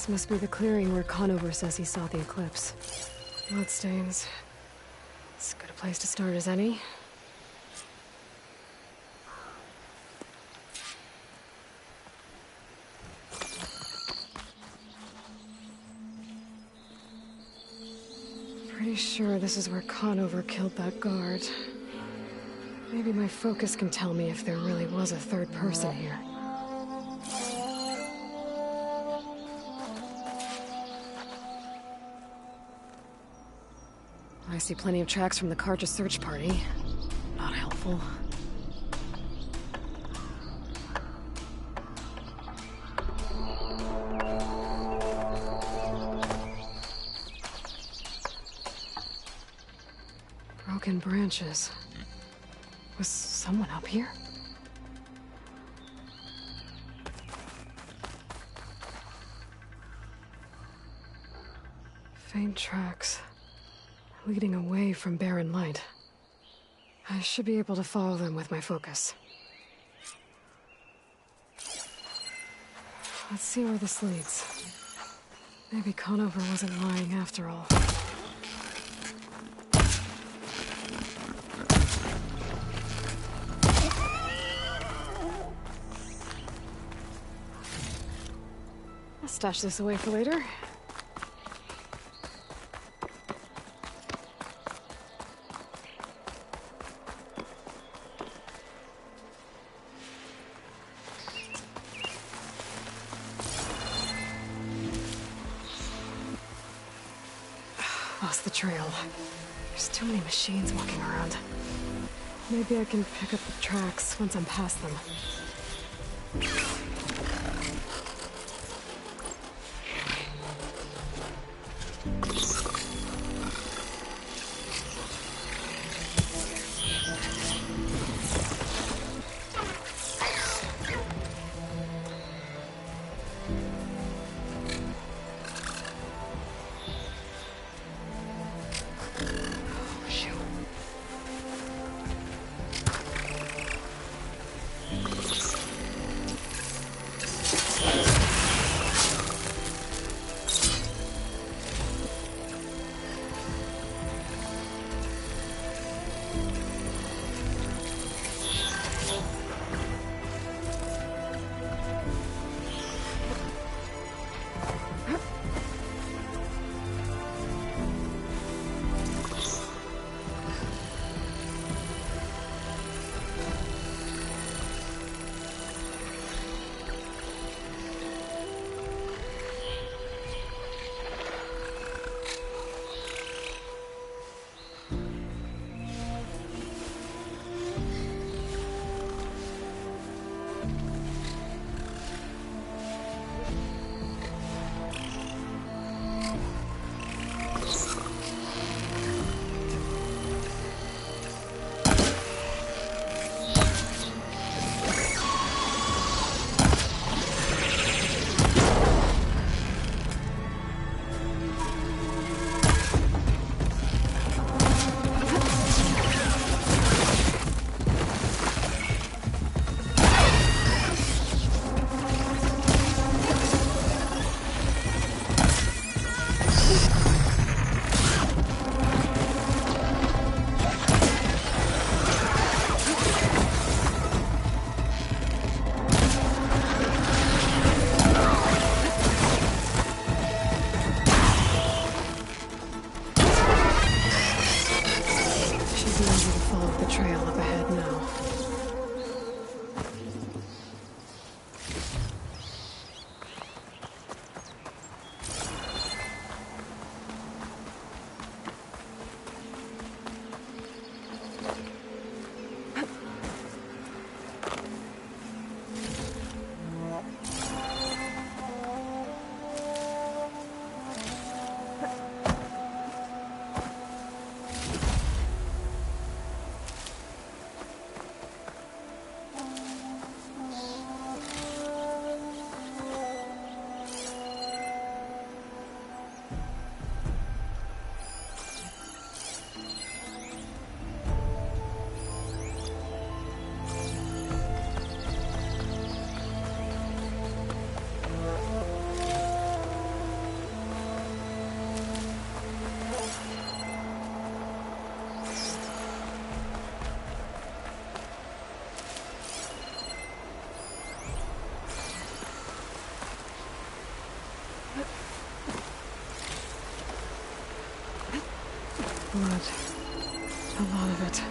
This must be the clearing where Conover says he saw the eclipse. Bloodstains. As good a place to start as any. Pretty sure this is where Conover killed that guard. Maybe my focus can tell me if there really was a third person here. I see plenty of tracks from the Karja search party. Not helpful. Broken branches. Was someone up here? Faint tracks. Leading away from barren light. I should be able to follow them with my focus. Let's see where this leads. Maybe Conover wasn't lying after all. I'll stash this away for later. Lost the trail. There's too many machines walking around. Maybe I can pick up the tracks once I'm past them. mud. A lot of it.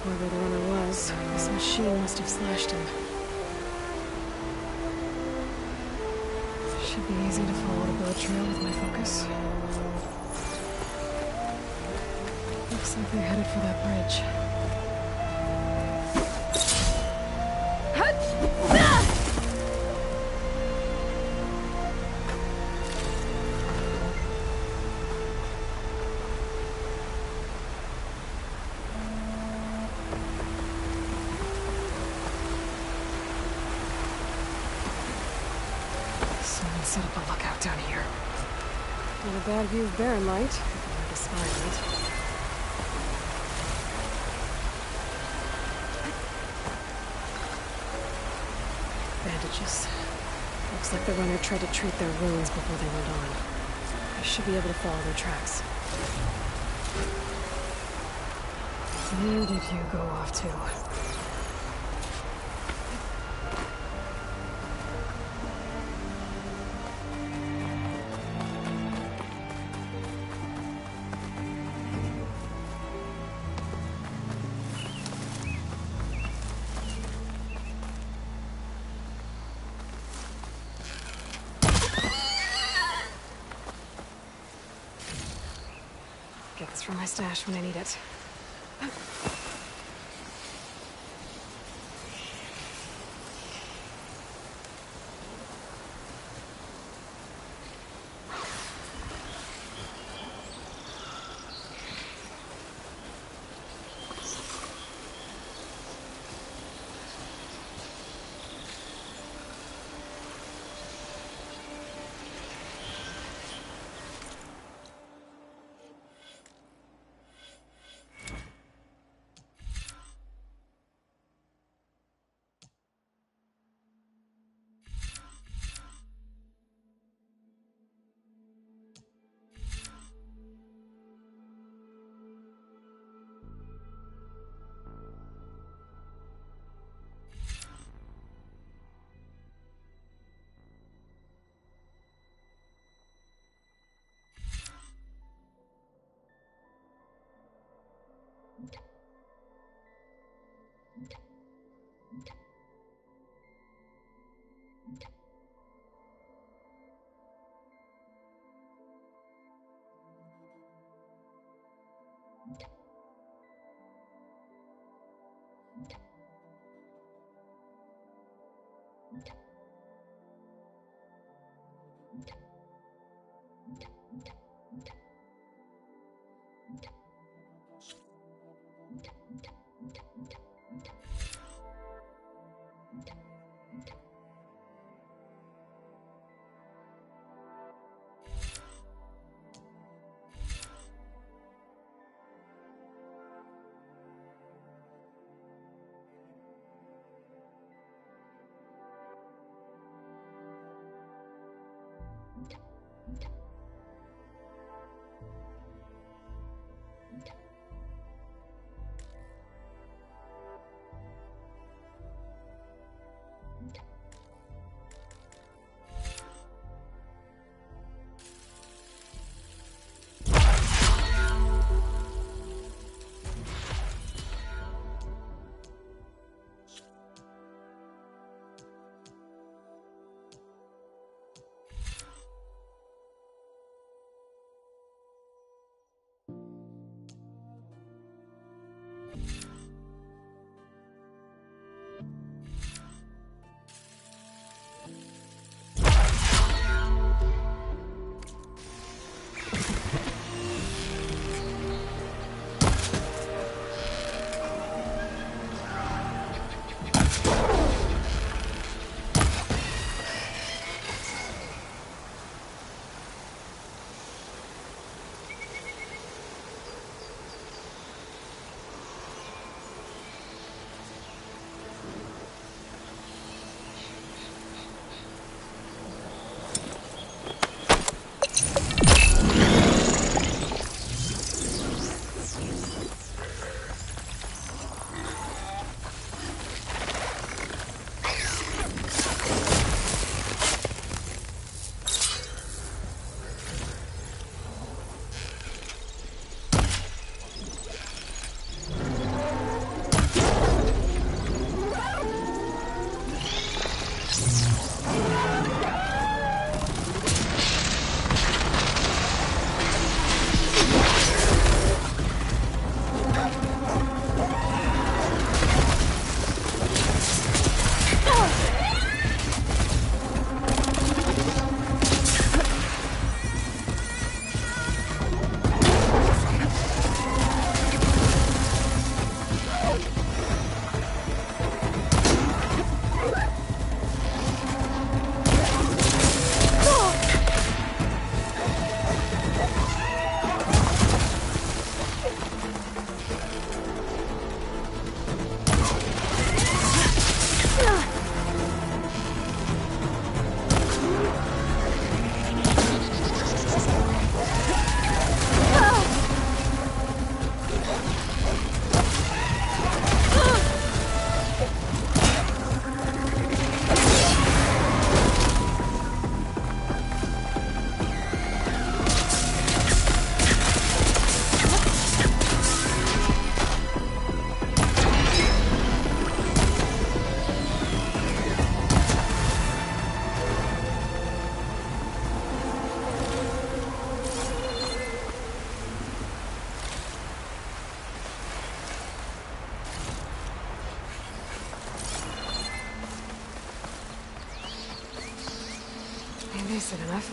Whoever the runner was, this machine must have slashed him. Should be easy to follow the boat trail with my focus. Looks like they're headed for that bridge. Someone set up a lookout down here. Not a bad view of Barren Light, if I were to spy on it. Bandages. Looks like the runner tried to treat their wounds before they went on. I should be able to follow their tracks. Where did you go off to? Get this from my stash when I need it. Decent enough.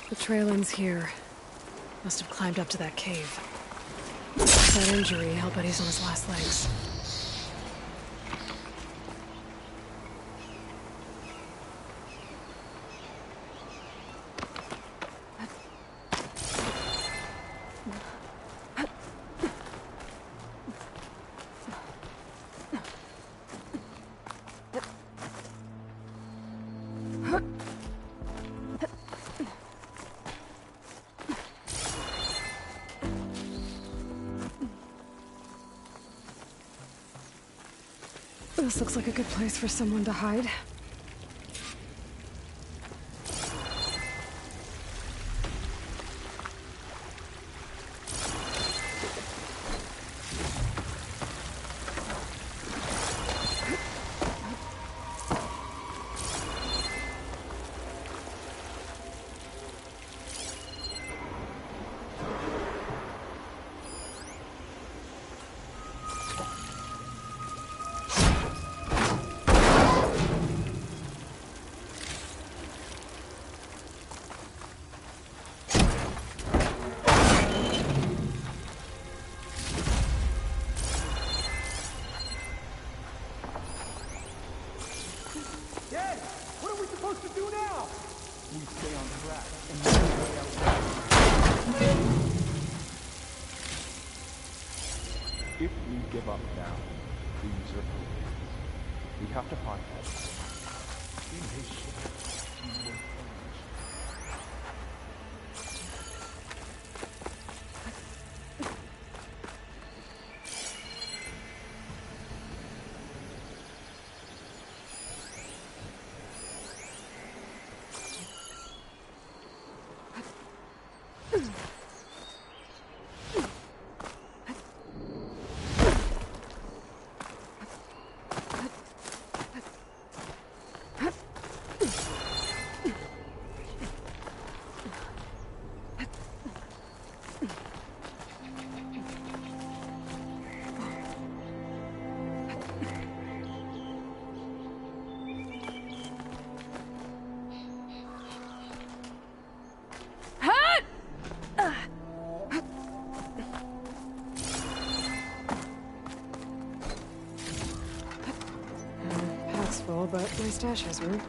The trail ends here. Must have climbed up to that cave. That injury, I'll bet he's on his last legs. This looks like a good place for someone to hide. If we give up now, these are foolish. We have to find help. Be patient. You will find. stash has room.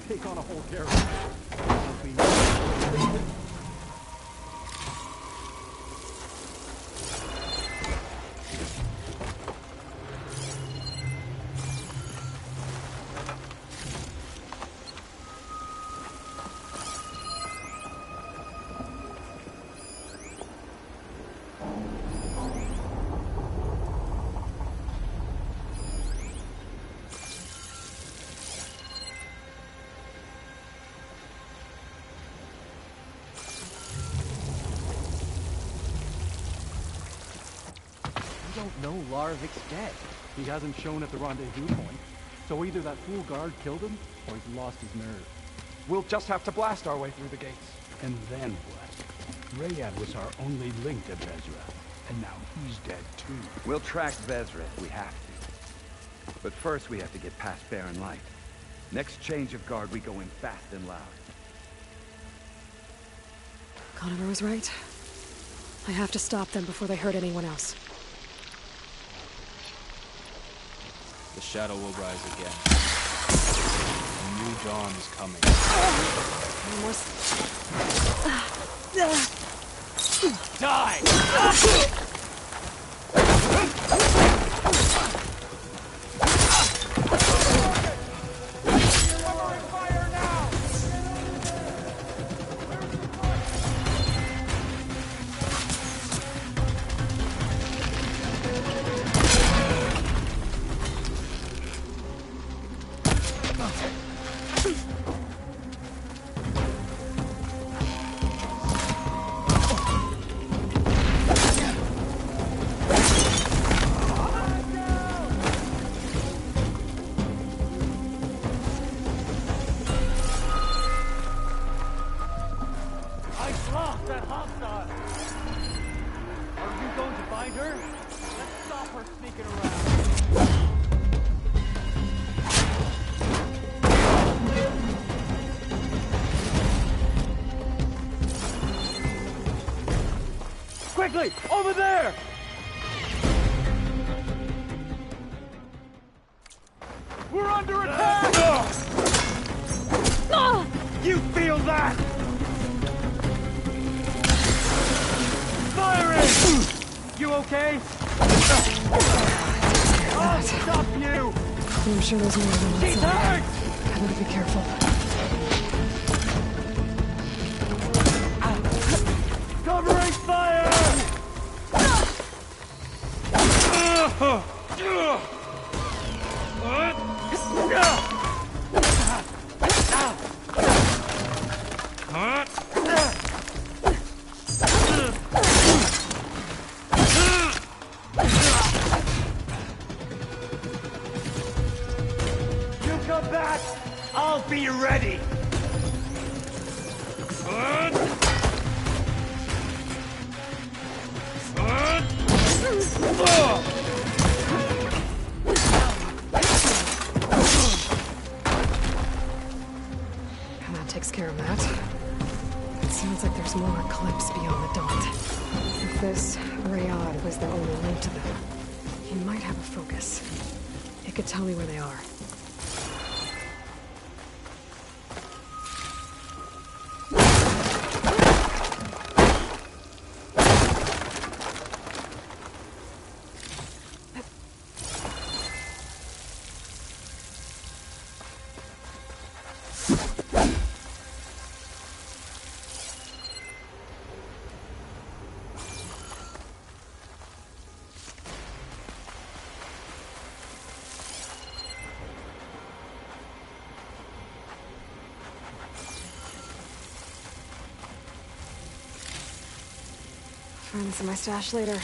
Take on a whole character. No, Larvik's dead. He hasn't shown at the rendezvous point, so either that fool guard killed him, or he's lost his nerve. We'll just have to blast our way through the gates. And then what? Rayad was our only link to Vezra, and now he's dead too. We'll track Vezra if we have to. But first we have to get past Barren Light. Next change of guard, we go in fast and loud. Conover was right. I have to stop them before they hurt anyone else. The shadow will rise again. A new dawn is coming. Die! Quickly! Over there! We're under attack! You feel that? Firing! You okay? I'll stop you! I'm sure there's more than one She's side. hurt! I better be careful. Covering fire! You come back, I'll be ready! That takes care of that. It sounds like there's more clips beyond the says Rayad was their only link to them. He might have a focus. It could tell me where they are. Find this in my stash later.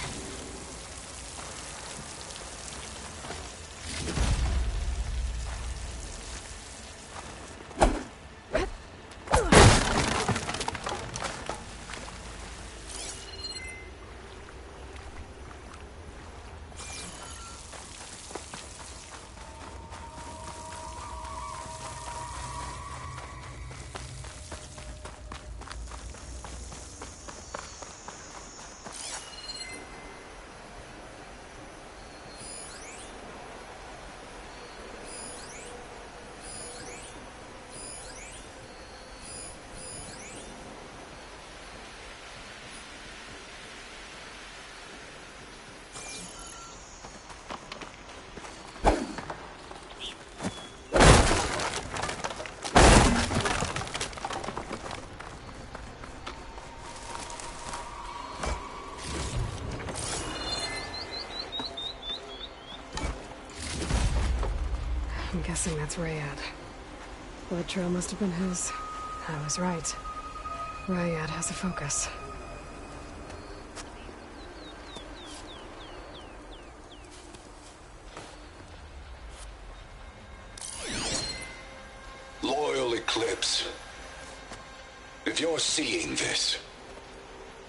I'm guessing that's Rayad. Blood trail must have been his. I was right. Rayad has a focus. Loyal Eclipse. If you're seeing this,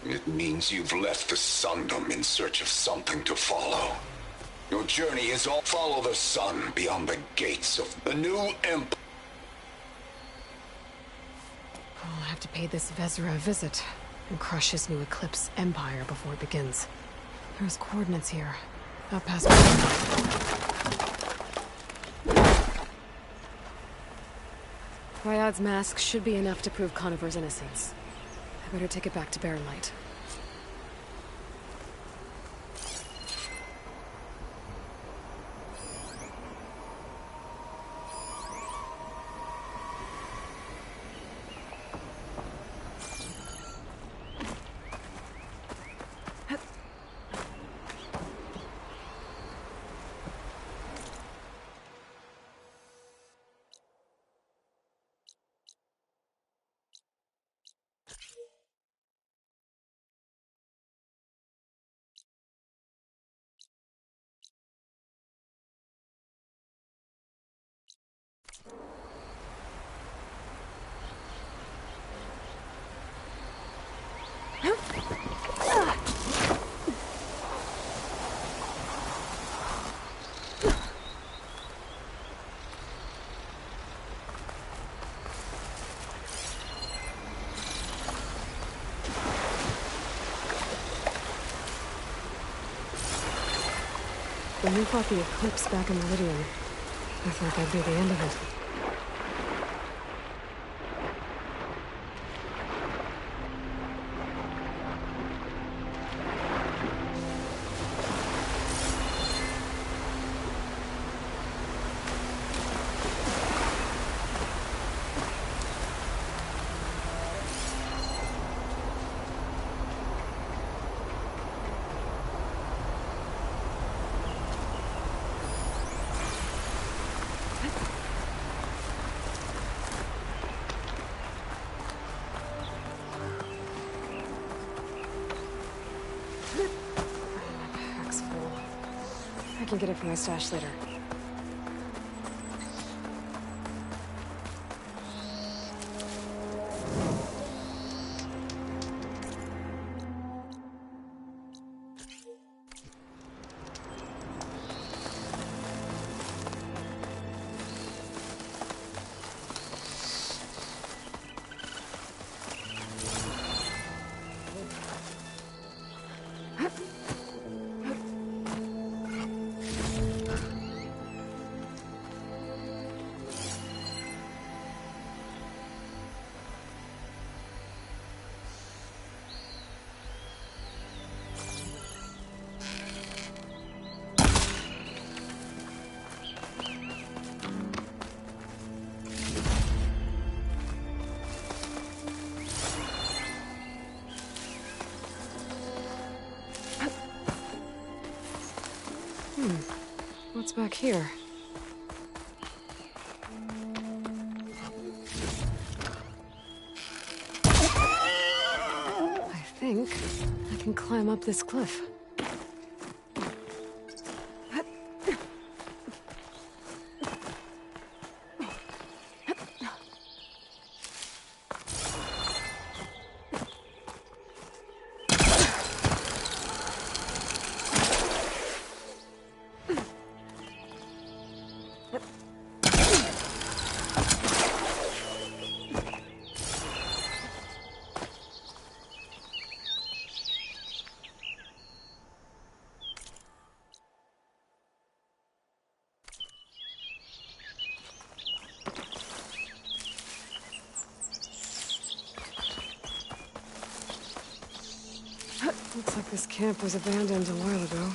it means you've left the Sundom in search of something to follow. Your journey is all follow the sun beyond the gates of the new empire. I'll have to pay this Vezra a visit and crush his new Eclipse empire before it begins. There's coordinates here. Up past Ryad's mask should be enough to prove Conover's innocence. I better take it back to Barren Light. When we fought the Eclipse back in Meridian, I thought that'd be the end of it. I can get it from my stash later. What's back here? I think I can climb up this cliff. Looks like this camp was abandoned a while ago.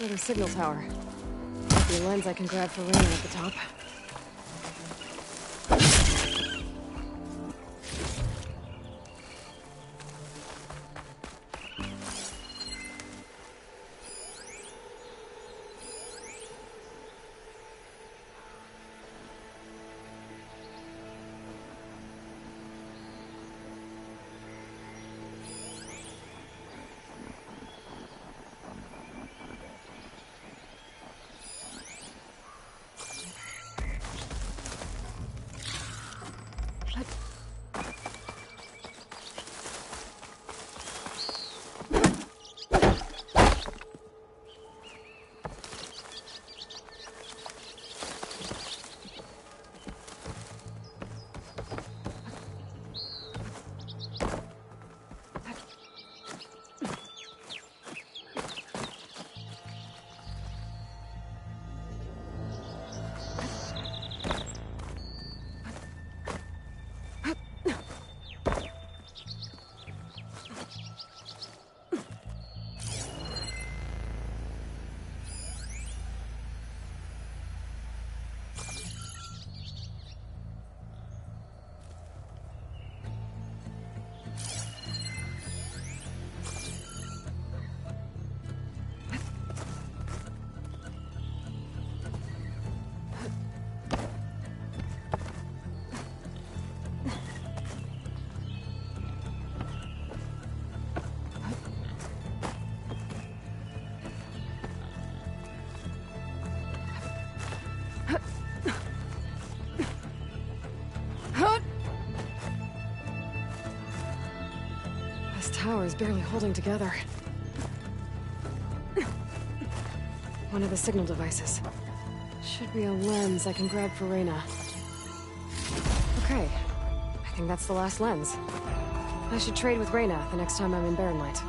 Another signal tower. Might be a lens I can grab for Raina at the top. This tower is barely holding together. One of the signal devices. Should be a lens I can grab for Raina. Okay, I think that's the last lens. I should trade with Raina the next time I'm in Barren Light.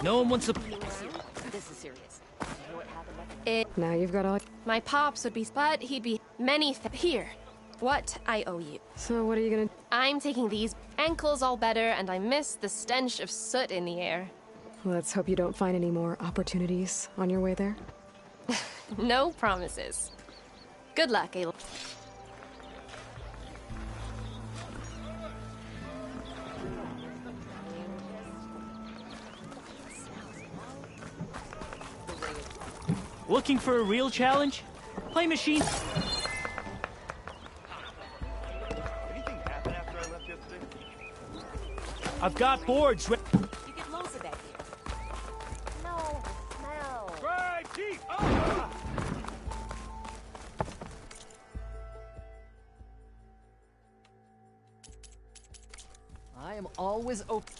No one wants to. This is serious. Now you've got all... My pops would be, but he'd be here. What I owe you. So what are you gonna... I'm taking these ankles all better, and I miss the stench of soot in the air. Let's hope you don't find any more opportunities on your way there. No promises. Good luck, Aloy. Looking for a real challenge? Play machine. Anything happen after I left yesterday? I've got boards. You get loads of that here. No, the smell. Right, Chief! Oh! I am always open.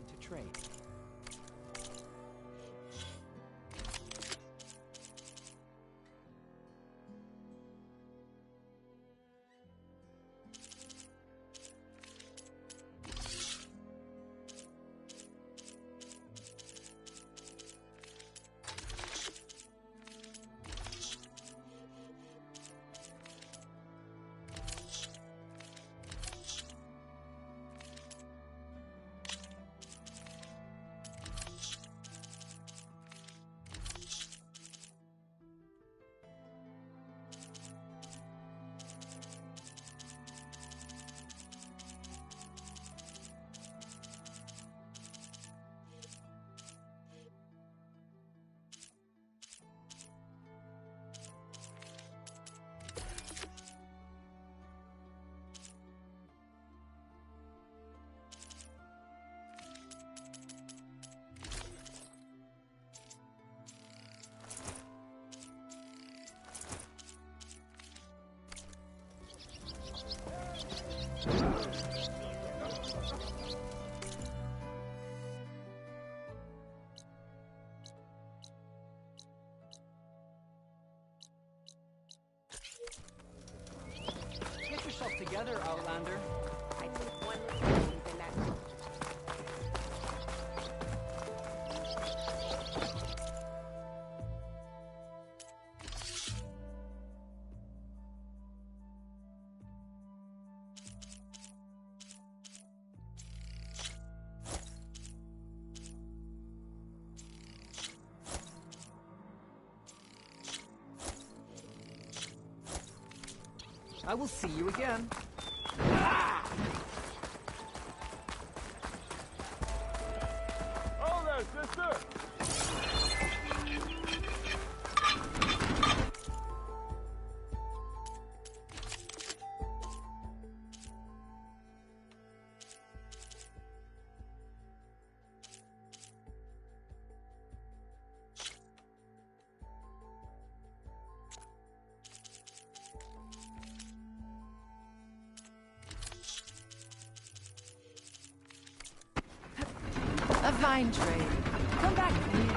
To trade. Get yourself together, Outlander. I take one mistake, then that's... I will see you again. Oh there, sister! A vine trade. Come back, please.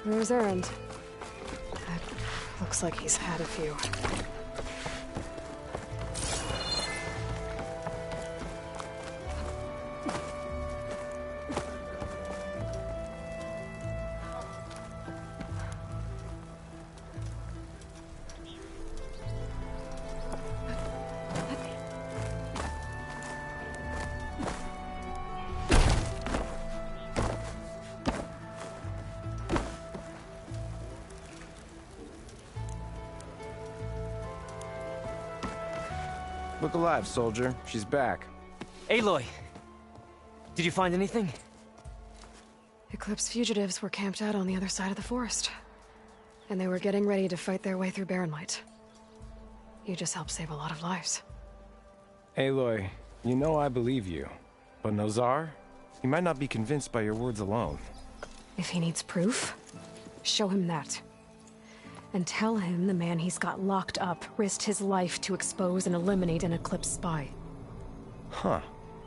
Where's Erend? Looks like he's had a few. Look alive, soldier. She's back. Aloy! Did you find anything? Eclipse fugitives were camped out on the other side of the forest. And they were getting ready to fight their way through Barren Light. You just helped save a lot of lives. Aloy, you know I believe you. But Nozar? He might not be convinced by your words alone. If he needs proof, show him that. And tell him the man he's got locked up risked his life to expose and eliminate an Eclipse spy. Huh.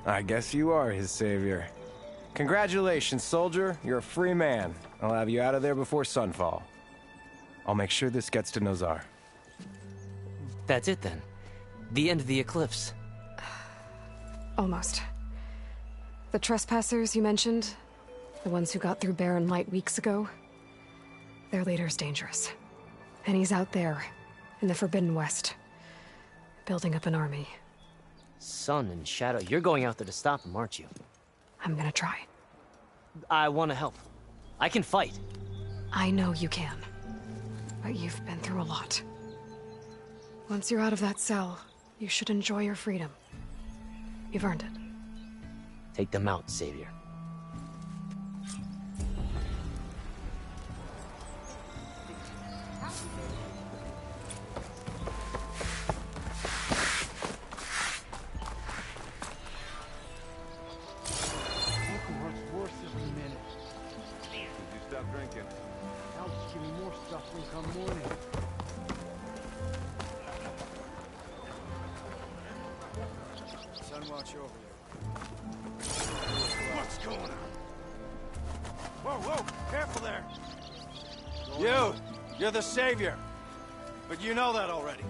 I guess you are his savior. Congratulations, soldier. You're a free man. I'll have you out of there before sunfall. I'll make sure this gets to Nozar. That's it then. The end of the Eclipse. Almost. The trespassers you mentioned, the ones who got through Barren Light weeks ago, their leader's dangerous. And he's out there, in the Forbidden West, building up an army. Sun and Shadow, you're going out there to stop him, aren't you? I'm gonna try. I want to help. I can fight. I know you can. But you've been through a lot. Once you're out of that cell, you should enjoy your freedom. You've earned it. Take them out, Savior. What's going on? Whoa, careful there. You're the savior. But you know that already.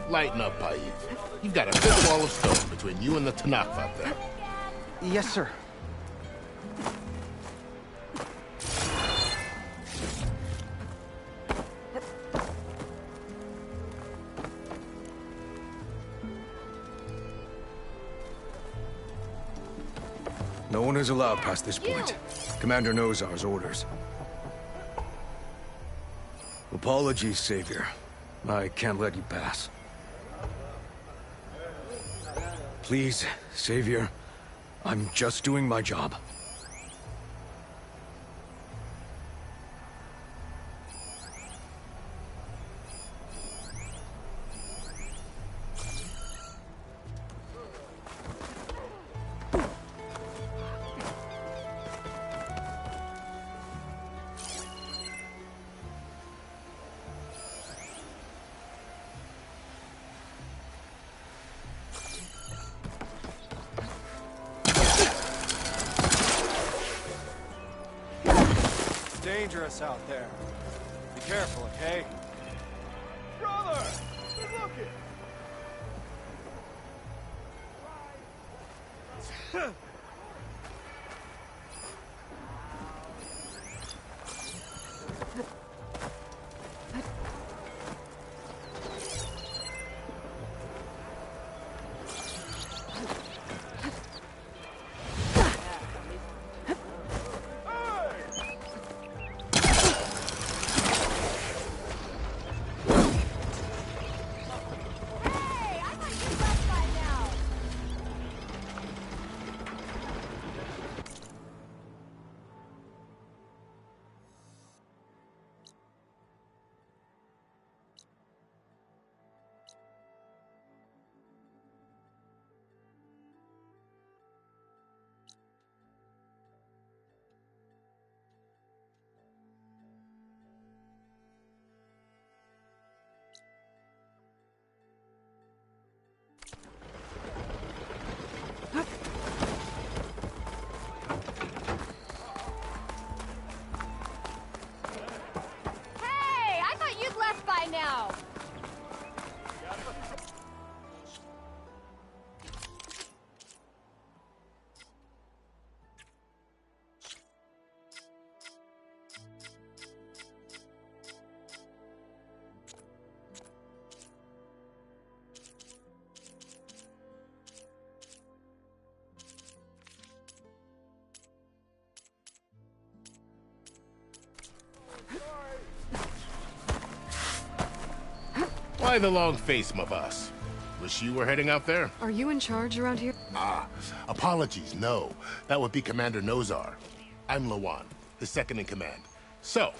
Lighten up, Paiv. You've got a big wall of stone between you and the Tanakh out there. Yes, sir. No one is allowed past this point. Commander Nozar's orders. Apologies, Savior. I can't let you pass. Please, Savior. I'm just doing my job. Dangerous out there. Be careful, okay? Brother! Good looking! Why the long face, my boss? Wish you were heading out there? Are you in charge around here? Apologies, no. That would be Commander Nozar. I'm Lawan, his second in command. So,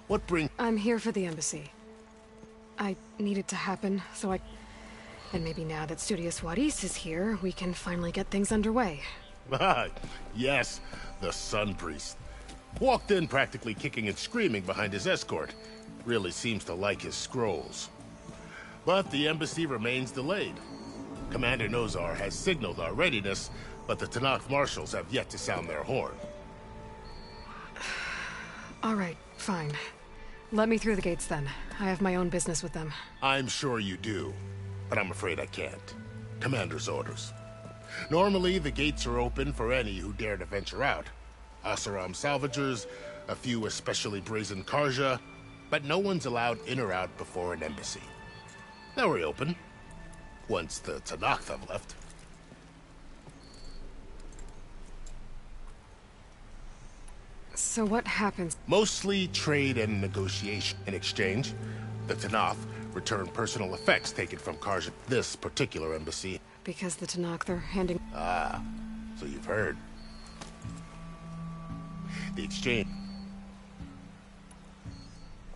what brings... I'm here for the embassy. I need it to happen, so I... And maybe now that Studious Juarez is here, we can finally get things underway. Yes, the Sun Priest. Walked in practically kicking and screaming behind his escort. Really seems to like his scrolls. But the embassy remains delayed. Commander Nozar has signaled our readiness, but the Tanakh marshals have yet to sound their horn. All right, fine. Let me through the gates then. I have my own business with them. I'm sure you do, but I'm afraid I can't. Commander's orders. Normally, the gates are open for any who dare to venture out. Asaram salvagers, a few especially brazen Karja, but no one's allowed in or out before an embassy. They'll reopen, once the Tanakh have left. So what happens? Mostly trade and negotiation. In exchange, the Tanakh return personal effects taken from Karja, this particular embassy. Because the Tanakh, they're handing... So you've heard. The exchange...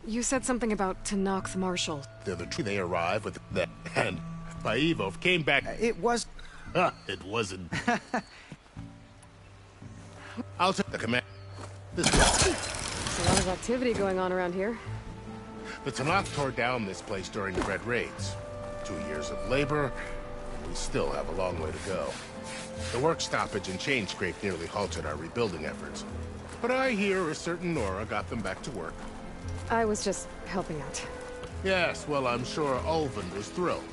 You said something about Tanakh Marshal. They arrive with that, and Paivov came back... It was... It wasn't. I'll take the command. This way. There's a lot of activity going on around here. The Tanakh tore down this place during the Red Raids. 2 years of labor, we still have a long way to go. The work stoppage and chain scrape nearly halted our rebuilding efforts. But I hear a certain Nora got them back to work. I was just helping out. Yes, well, I'm sure Ulvin was thrilled.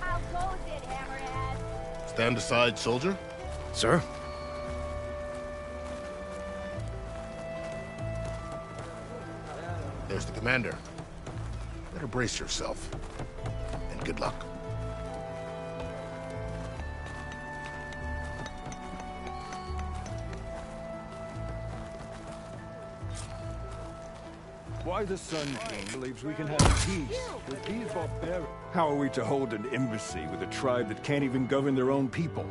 How goes it, Hammerhead? Stand aside, soldier. Sir? There's the commander. Better brace yourself. And good luck. Why the Sun King believes we can have peace with these barbarians. How are we to hold an embassy with a tribe that can't even govern their own people?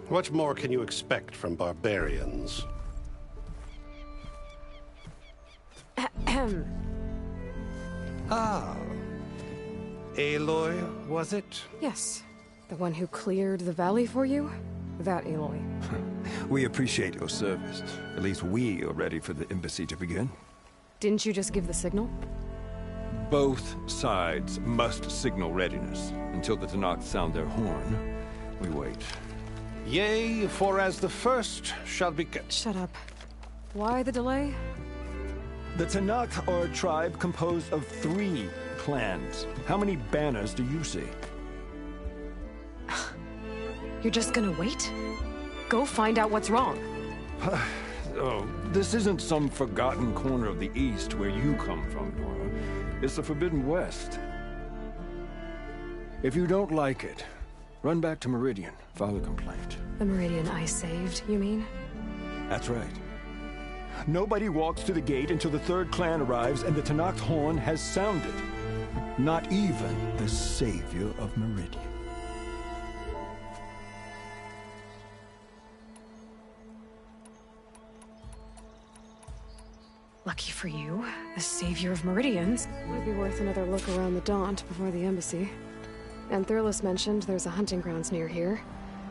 What more can you expect from barbarians? Ahem. Ah. Aloy, was it? Yes. The one who cleared the valley for you? That Aloy. We appreciate your service. At least we are ready for the embassy to begin. Didn't you just give the signal? Both sides must signal readiness. Until the Tanakh sound their horn, we wait. Yea, for as the first shall be... Shut up. Why the delay? The Tanakh are a tribe composed of 3 clans. How many banners do you see? You're just gonna wait? Go find out what's wrong. Oh, this isn't some forgotten corner of the East where you come from, Nora. It's the Forbidden West. If you don't like it, run back to Meridian, file a complaint. The Meridian I saved, you mean? That's right. Nobody walks to the gate until the 3rd clan arrives and the Tanakh horn has sounded. Not even the savior of Meridian. Lucky for you, the savior of Meridians. Might be worth another look around the Daunt before the embassy. And Thurlis mentioned there's a hunting grounds near here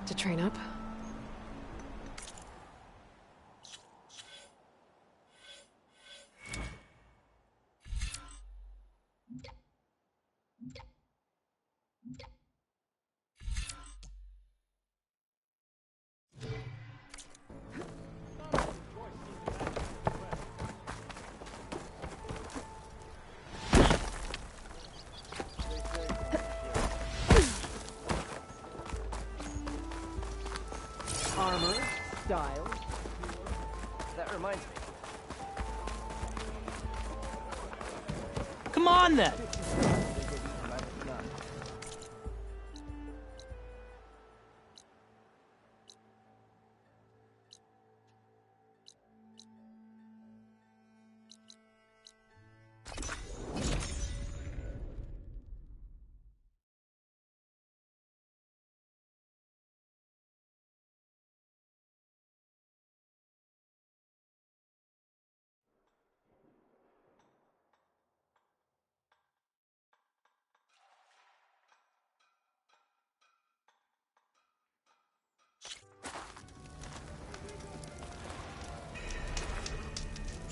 to train up. Armor, style. That reminds me. Come on then!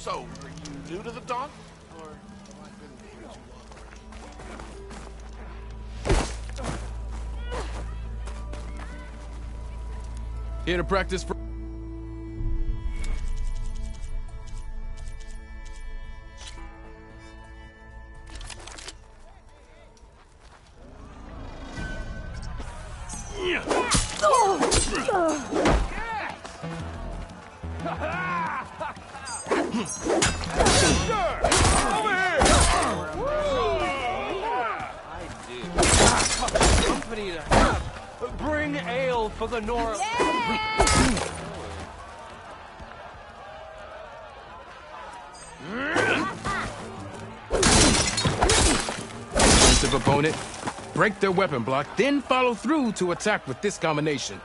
So, are you new to the dawn? Or have I been here too long? Here to practice for... Company to have. Bring ale for the North. Defensive opponent, break their weapon block, then follow through to attack with this combination.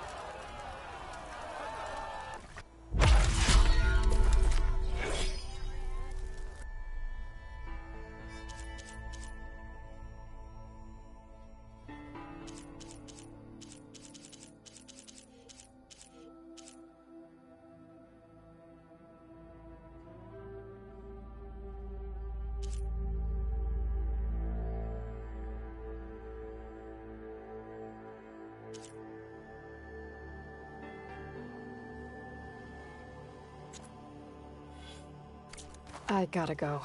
I gotta go.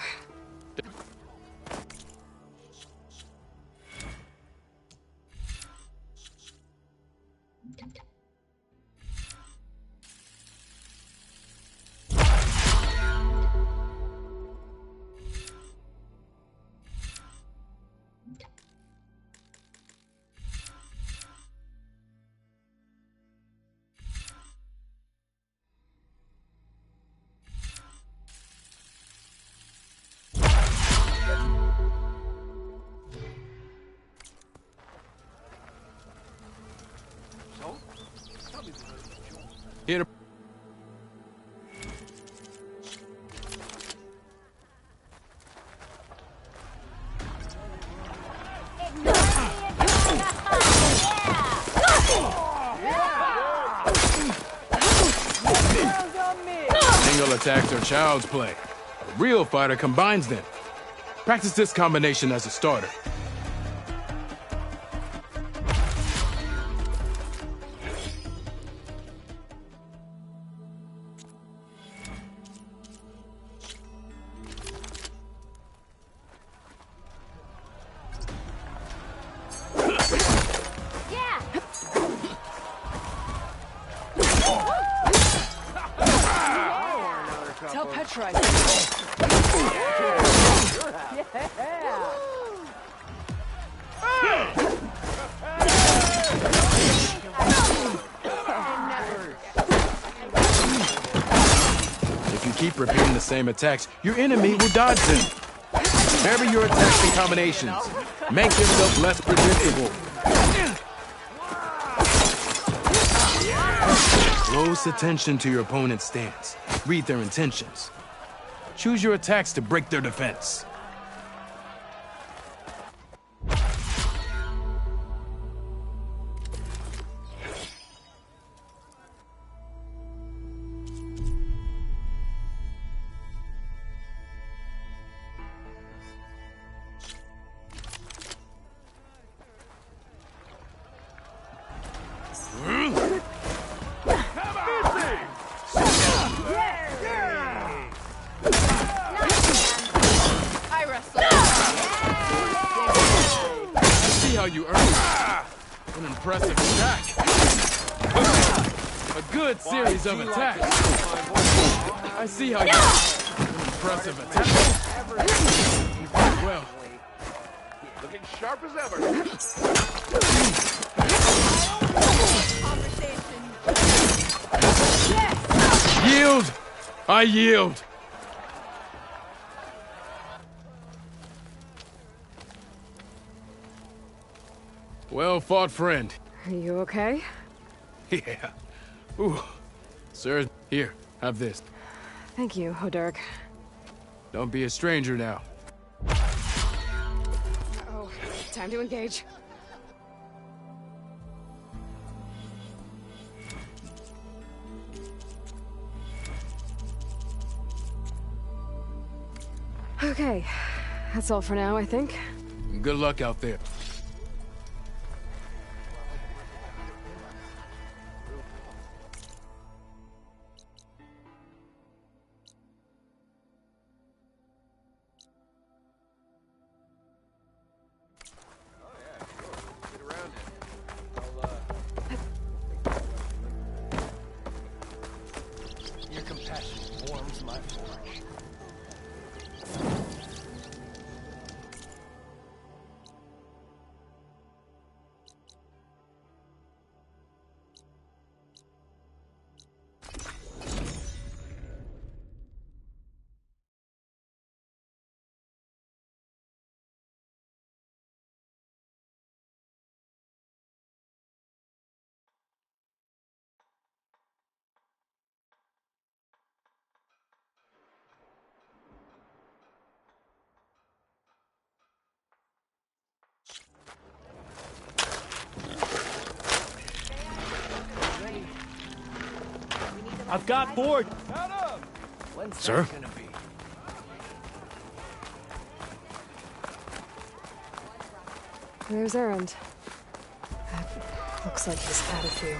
Here to... Single attacks are child's play. A real fighter combines them. Practice this combination as a starter. Tell Petra I If you keep repeating the same attacks, your enemy will dodge them. Vary your attacks and combinations. Make yourself less predictable. Close attention to your opponent's stance. Read their intentions. Choose your attacks to break their defense. How you earn an impressive attack. A good series of attacks. I see how you an impressive attack. You fight well. Looking sharp as ever. Yield! I yield! Well fought, friend. Are you okay? Yeah. Ooh. Sir, here, have this. Thank you, Hodurg. Don't be a stranger now. Oh, time to engage. Okay, that's all for now, I think. Good luck out there. Your compassion warms my forge. I've got board. Sir? There's Erend. Looks like he's had a few.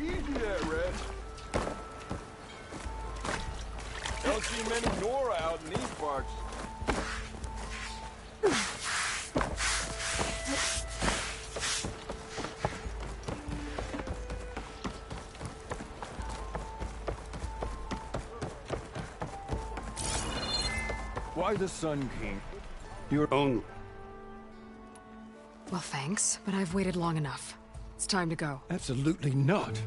Easy there, Red. Don't see many Nora out in these parts. Why the Sun King? Your own. Well, thanks, but I've waited long enough. It's time to go. Absolutely not.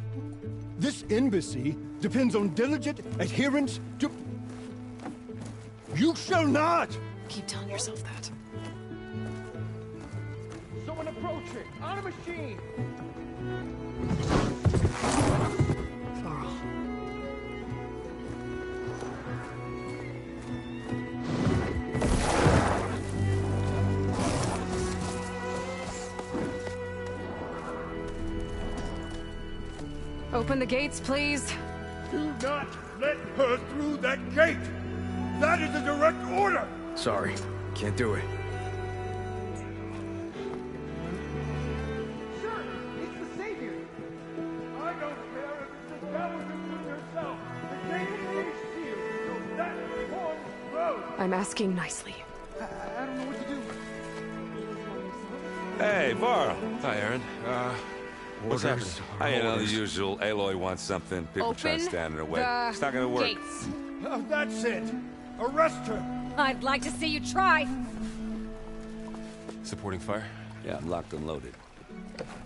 This embassy depends on diligent adherence to... You shall not! Keep telling yourself that. Someone approaching! On a machine! Varl. Open the gates, please. Do not let her through that gate! That is a direct order! Sorry, can't do it. Sure, it's the Savior! I don't care if it's the Gallagher with yourself! The gate is sealed, so that one road! I'm asking nicely. I don't know what to do. Hey, Varl. Hi, Aaron. What's happening? You know, the usual. Aloy wants something. People try to stand in her way. It's not gonna work. Gates. That's it! Arrest her! I'd like to see you try. Supporting fire? Yeah, I'm locked and loaded.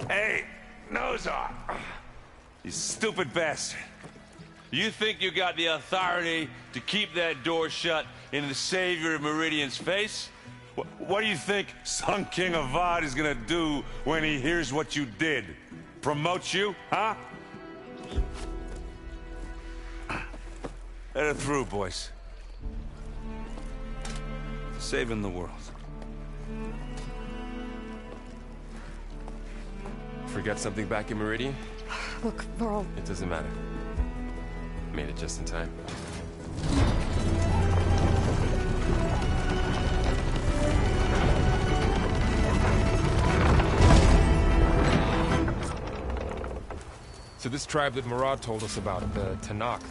Hey, Nozar! You stupid bastard. You think you got the authority to keep that door shut in the Savior of Meridian's face? What do you think Sun King Avad is gonna do when he hears what you did? Promote you, huh? Let her through, boys. Saving the world. Forgot something back in Meridian? Look, Varl. It doesn't matter. Made it just in time. So this tribe that Murad told us about, the Tanakh,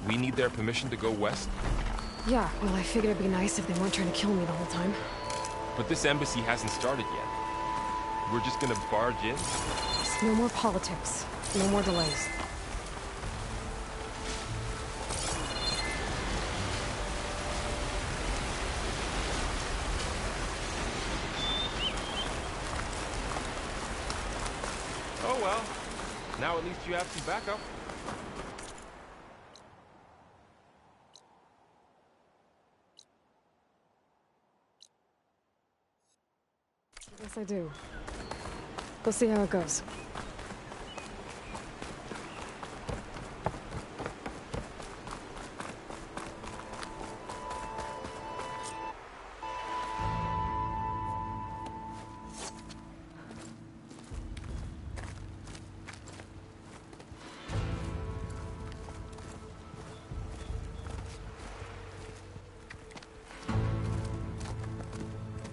we need their permission to go west? Yeah, well, I figured it'd be nice if they weren't trying to kill me the whole time. But this embassy hasn't started yet. We're just gonna barge in? Just no more politics. No more delays. Oh well. Now at least you have some backup. Yes, I do. We'll see how it goes.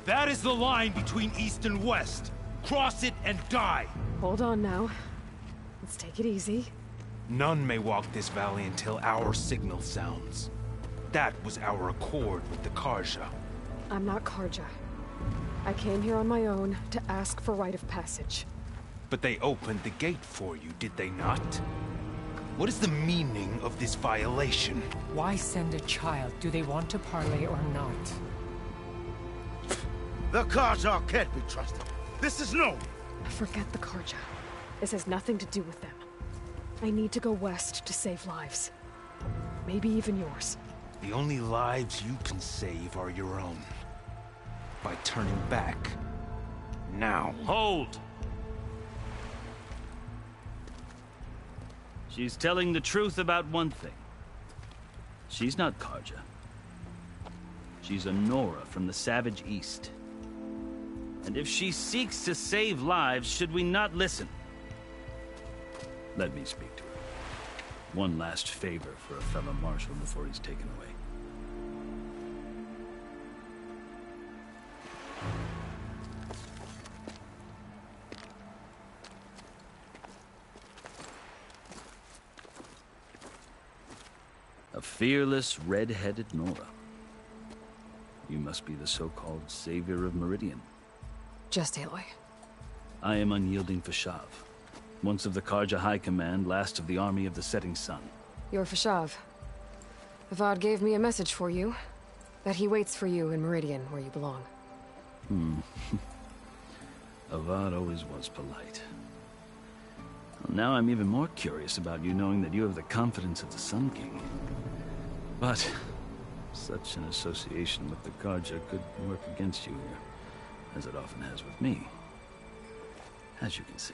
That is the line between East and West. Cross it and die. Hold on now. Let's take it easy. None may walk this valley until our signal sounds. That was our accord with the Karja. I'm not Karja. I came here on my own to ask for rite of passage. But they opened the gate for you, did they not? What is the meaning of this violation? Why send a child? Do they want to parley or not? The Karja can't be trusted. This is known. Forget the Karja. This has nothing to do with them. I need to go west to save lives. Maybe even yours. The only lives you can save are your own. By turning back. Now. Hold! She's telling the truth about one thing. She's not Karja. She's a Nora from the Savage East. And if she seeks to save lives, should we not listen? Let me speak to her. One last favor for a fellow marshal before he's taken away. A fearless, red-headed Nora. You must be the so-called savior of Meridian. Just Aloy. I am unyielding Fashav. Once of the Karja High Command, last of the army of the Setting Sun. You're Fashav. Avad gave me a message for you. That he waits for you in Meridian, where you belong. Avad always was polite. Well, now I'm even more curious about you knowing that you have the confidence of the Sun King. But such an association with the Karja could work against you here, as it often has with me. As you can see.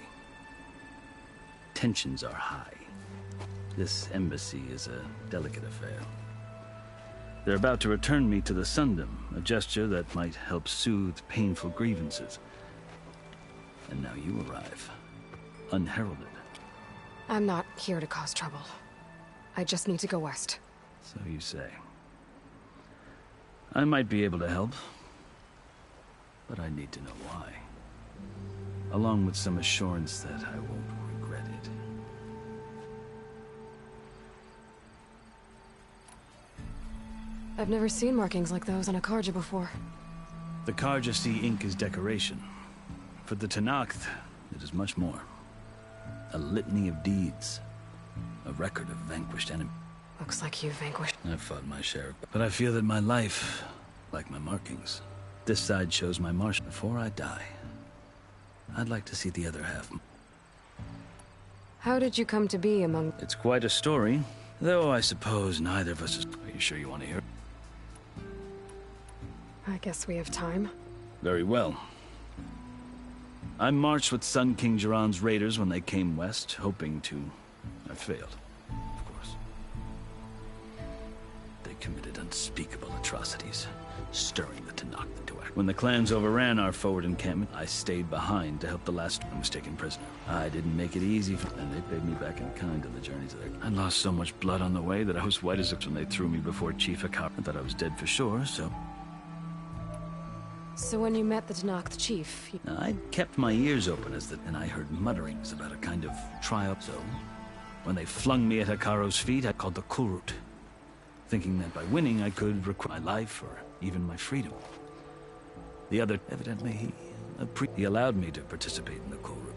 Tensions are high. This embassy is a delicate affair. They're about to return me to the Sundom, a gesture that might help soothe painful grievances. And now you arrive, unheralded. I'm not here to cause trouble. I just need to go west. So you say. I might be able to help, but I need to know why. Along with some assurance that I won't regret it. I've never seen markings like those on a Karja before. The Karja see ink as decoration. For the Tenakth, it is much more. A litany of deeds. A record of vanquished enemies. Looks like you vanquished. I've fought my share, but I feel that my life, like my markings, this side shows my march. Before I die, I'd like to see the other half. How did you come to be among... It's quite a story, though I suppose neither of us is... Are you sure you want to hear it? I guess we have time. Very well. I marched with Sun King Jiran's raiders when they came west, hoping to... I failed, of course. They committed unspeakable atrocities, stirring the Tenakth into act. When the clans overran our forward encampment, I stayed behind to help the last one was taken prisoner. I didn't make it easy for them, and they paid me back in kind on the journey to their... I lost so much blood on the way that I was white as a... When they threw me before Chief Akar, I thought I was dead for sure, so... So when you met the Tenakth chief... I kept my ears open and I heard mutterings about a kind of trial. So, when they flung me at Hikaru's feet, I called the Kulrut, thinking that by winning I could require my life or even my freedom. The other, evidently, he allowed me to participate in the Kulrut.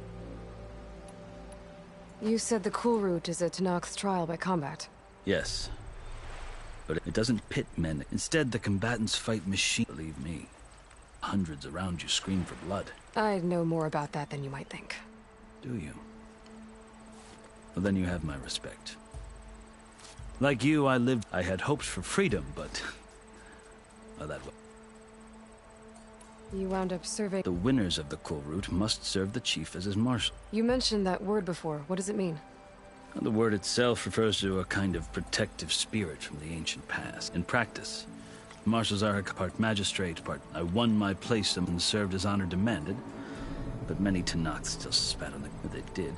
You said the Kulrut is a Tenakth trial by combat. Yes. But it doesn't pit men. Instead, the combatants fight machines. Believe me. Hundreds around you scream for blood. I know more about that than you might think. Do you? Well, then you have my respect. Like you, I had hoped for freedom, but... well, that was... You wound up serving... The winners of the Kulrut must serve the chief as his marshal. You mentioned that word before. What does it mean? Well, the word itself refers to a kind of protective spirit from the ancient past. In practice, marshals are part magistrate, part... I won my place and served as honor demanded, but many Tenakth still spat on the... They did.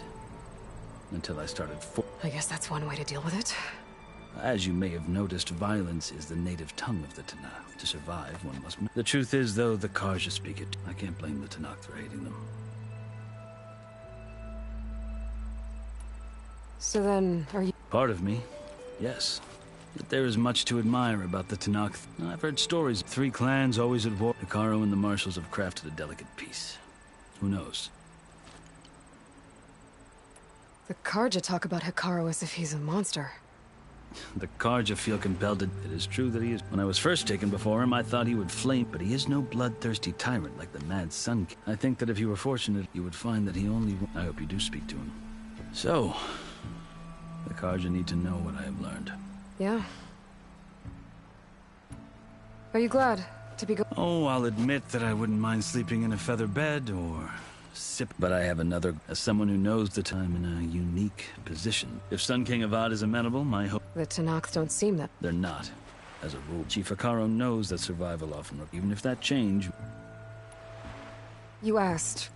Until I started... I guess that's one way to deal with it. As you may have noticed, violence is the native tongue of the Tanakh. To survive, one must... The truth is, though, the Karja speak it. I can't blame the Tanakh for hating them. So then, are you... Part of me, yes. Yet there is much to admire about the Tanakh. I've heard stories of 3 clans always at war. Hikaru and the Marshals have crafted a delicate peace. Who knows? The Karja talk about Hikaru as if he's a monster. The Karja feel compelled to... It is true that he is... When I was first taken before him, I thought he would flame, but he is no bloodthirsty tyrant like the Mad Sun King. I think that if you were fortunate, you would find that he only... I hope you do speak to him. So, the Karja need to know what I have learned. Yeah. Are you glad to be Oh, I'll admit that I wouldn't mind sleeping in a feather bed or... But I have another, as someone who knows that I'm in a unique position. If Sun King Avad is amenable, my hope... The Tanakhs don't seem that... They're not. As a rule, Chief Hikaru knows that survival often... Even if that change... You asked.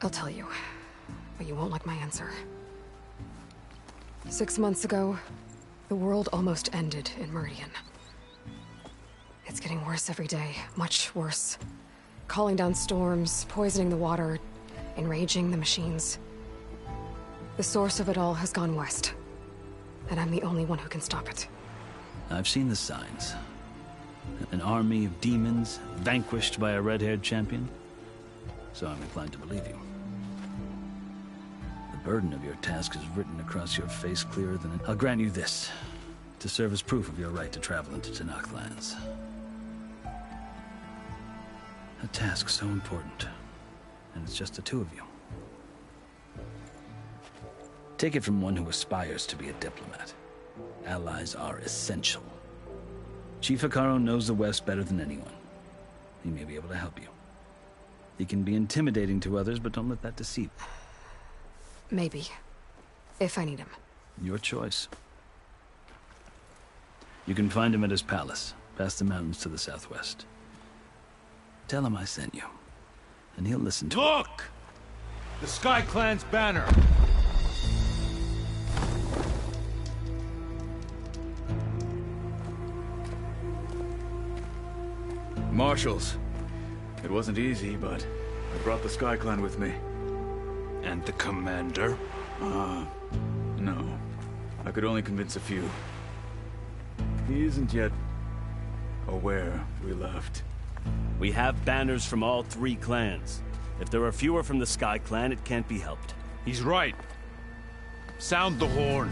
I'll tell you. But you won't like my answer. 6 months ago, the world almost ended in Meridian. It's getting worse every day. Much worse. Calling down storms, poisoning the water... enraging the machines. The source of it all has gone west. And I'm the only one who can stop it. I've seen the signs. An army of demons, vanquished by a red-haired champion. So I'm inclined to believe you. The burden of your task is written across your face clearer than... I'll grant you this, to serve as proof of your right to travel into Tanakh lands. A task so important. And it's just the 2 of you. Take it from one who aspires to be a diplomat. Allies are essential. Chief Hikaru knows the West better than anyone. He may be able to help you. He can be intimidating to others, but don't let that deceive you. Maybe. If I need him. Your choice. You can find him at his palace, past the mountains to the southwest. Tell him I sent you. And he'll listen to Look! The Sky Clan's banner! Marshals. It wasn't easy, but I brought the Sky Clan with me. And the commander? No. I could only convince a few. He isn't yet aware we left. We have banners from all 3 clans. If there are fewer from the Sky Clan, it can't be helped. He's right. Sound the horn.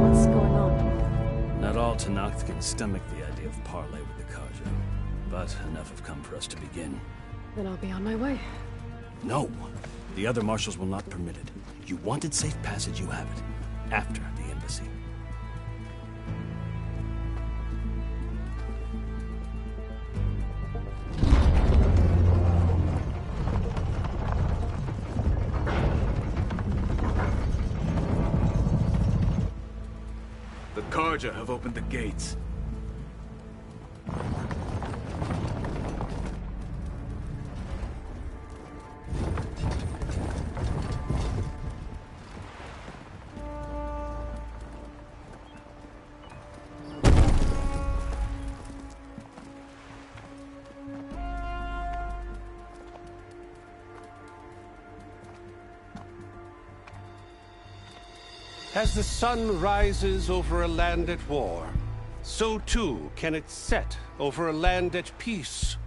What's going on? Not all Tanakh can stomach the idea of parley with the Karja. But enough have come for us to begin. Then I'll be on my way. No. The other marshals will not permit it. You wanted safe passage, you have it. After the embassy. The Karja have opened the gates. As the sun rises over a land at war, so too can it set over a land at peace.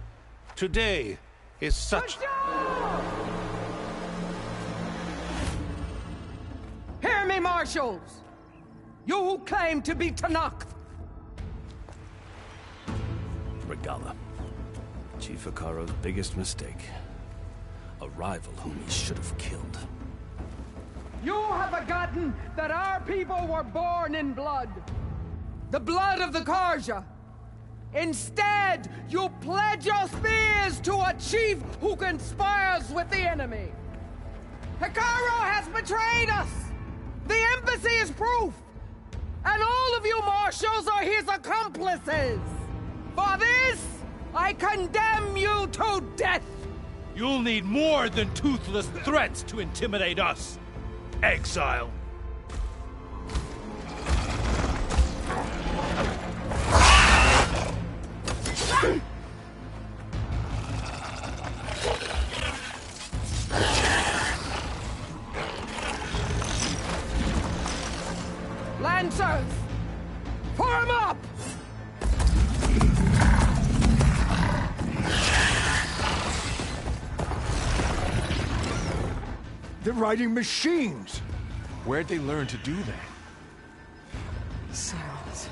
Today is such... Hear me, marshals! You who claim to be Tanakh! Regala. Chief Hikaru's biggest mistake. A rival whom he should have killed. You have forgotten that our people were born in blood. The blood of the Karja. Instead, you pledge your spears to a chief who conspires with the enemy. Hikaru has betrayed us! The embassy is proof! And all of you marshals are his accomplices! For this, I condemn you to death! You'll need more than toothless threats to intimidate us. Exile. Lancers! Form up! They're riding machines! Where'd they learn to do that? Silence.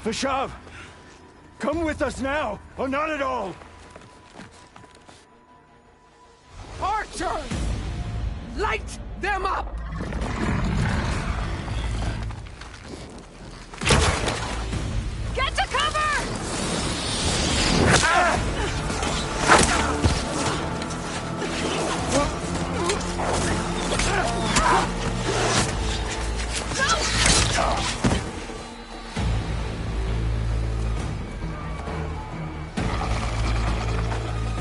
Vashav! Come with us now, or not at all! Archers! Light them up! Get to cover!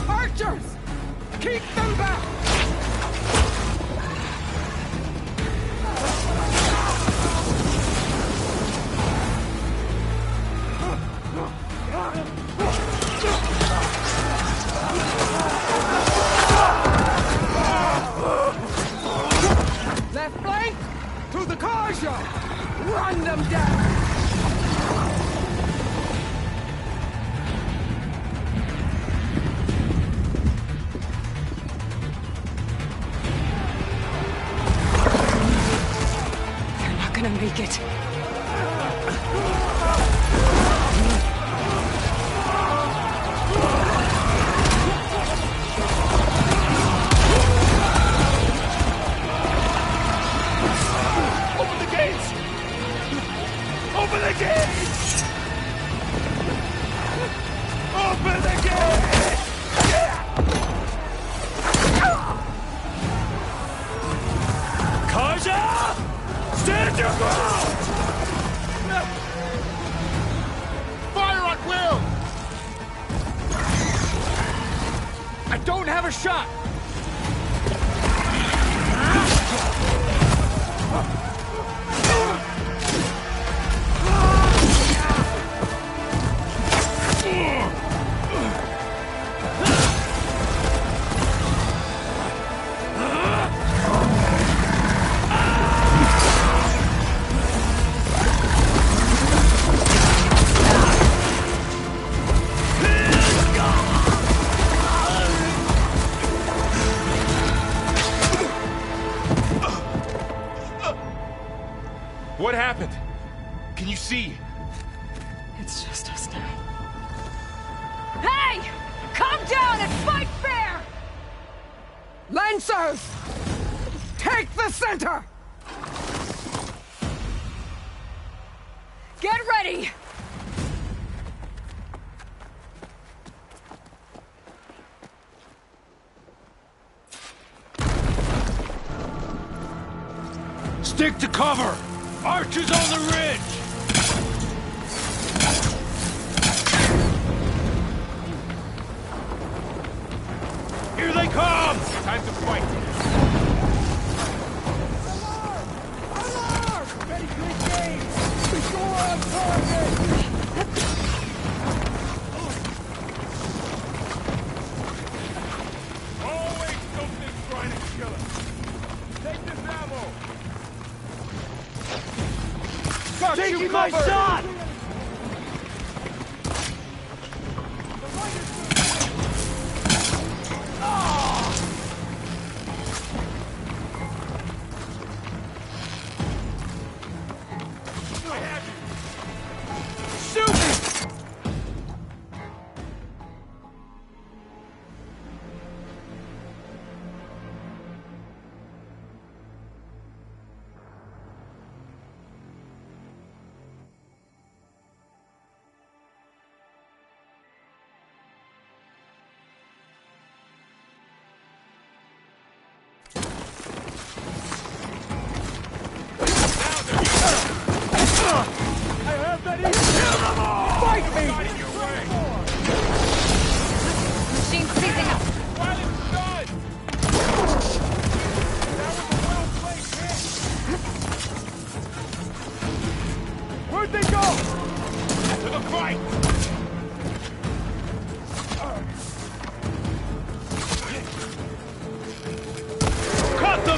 Archers! Keep them back! Left flank! To the Karja! Run them down! They're not gonna make it. Open the gates! Open the gates! Open the gates! Kaja! Stand your ground! Fire at will! I don't have a shot! What happened? Can you see? It's just us now. Hey! Calm down and fight fair! Lancers! Take the center! Get ready! Stick to cover! Archers on the ridge! Here they come! Time to fight! Ready to engage! Restore on target! Always something trying to kill us! Take this ammo! Taking my shot!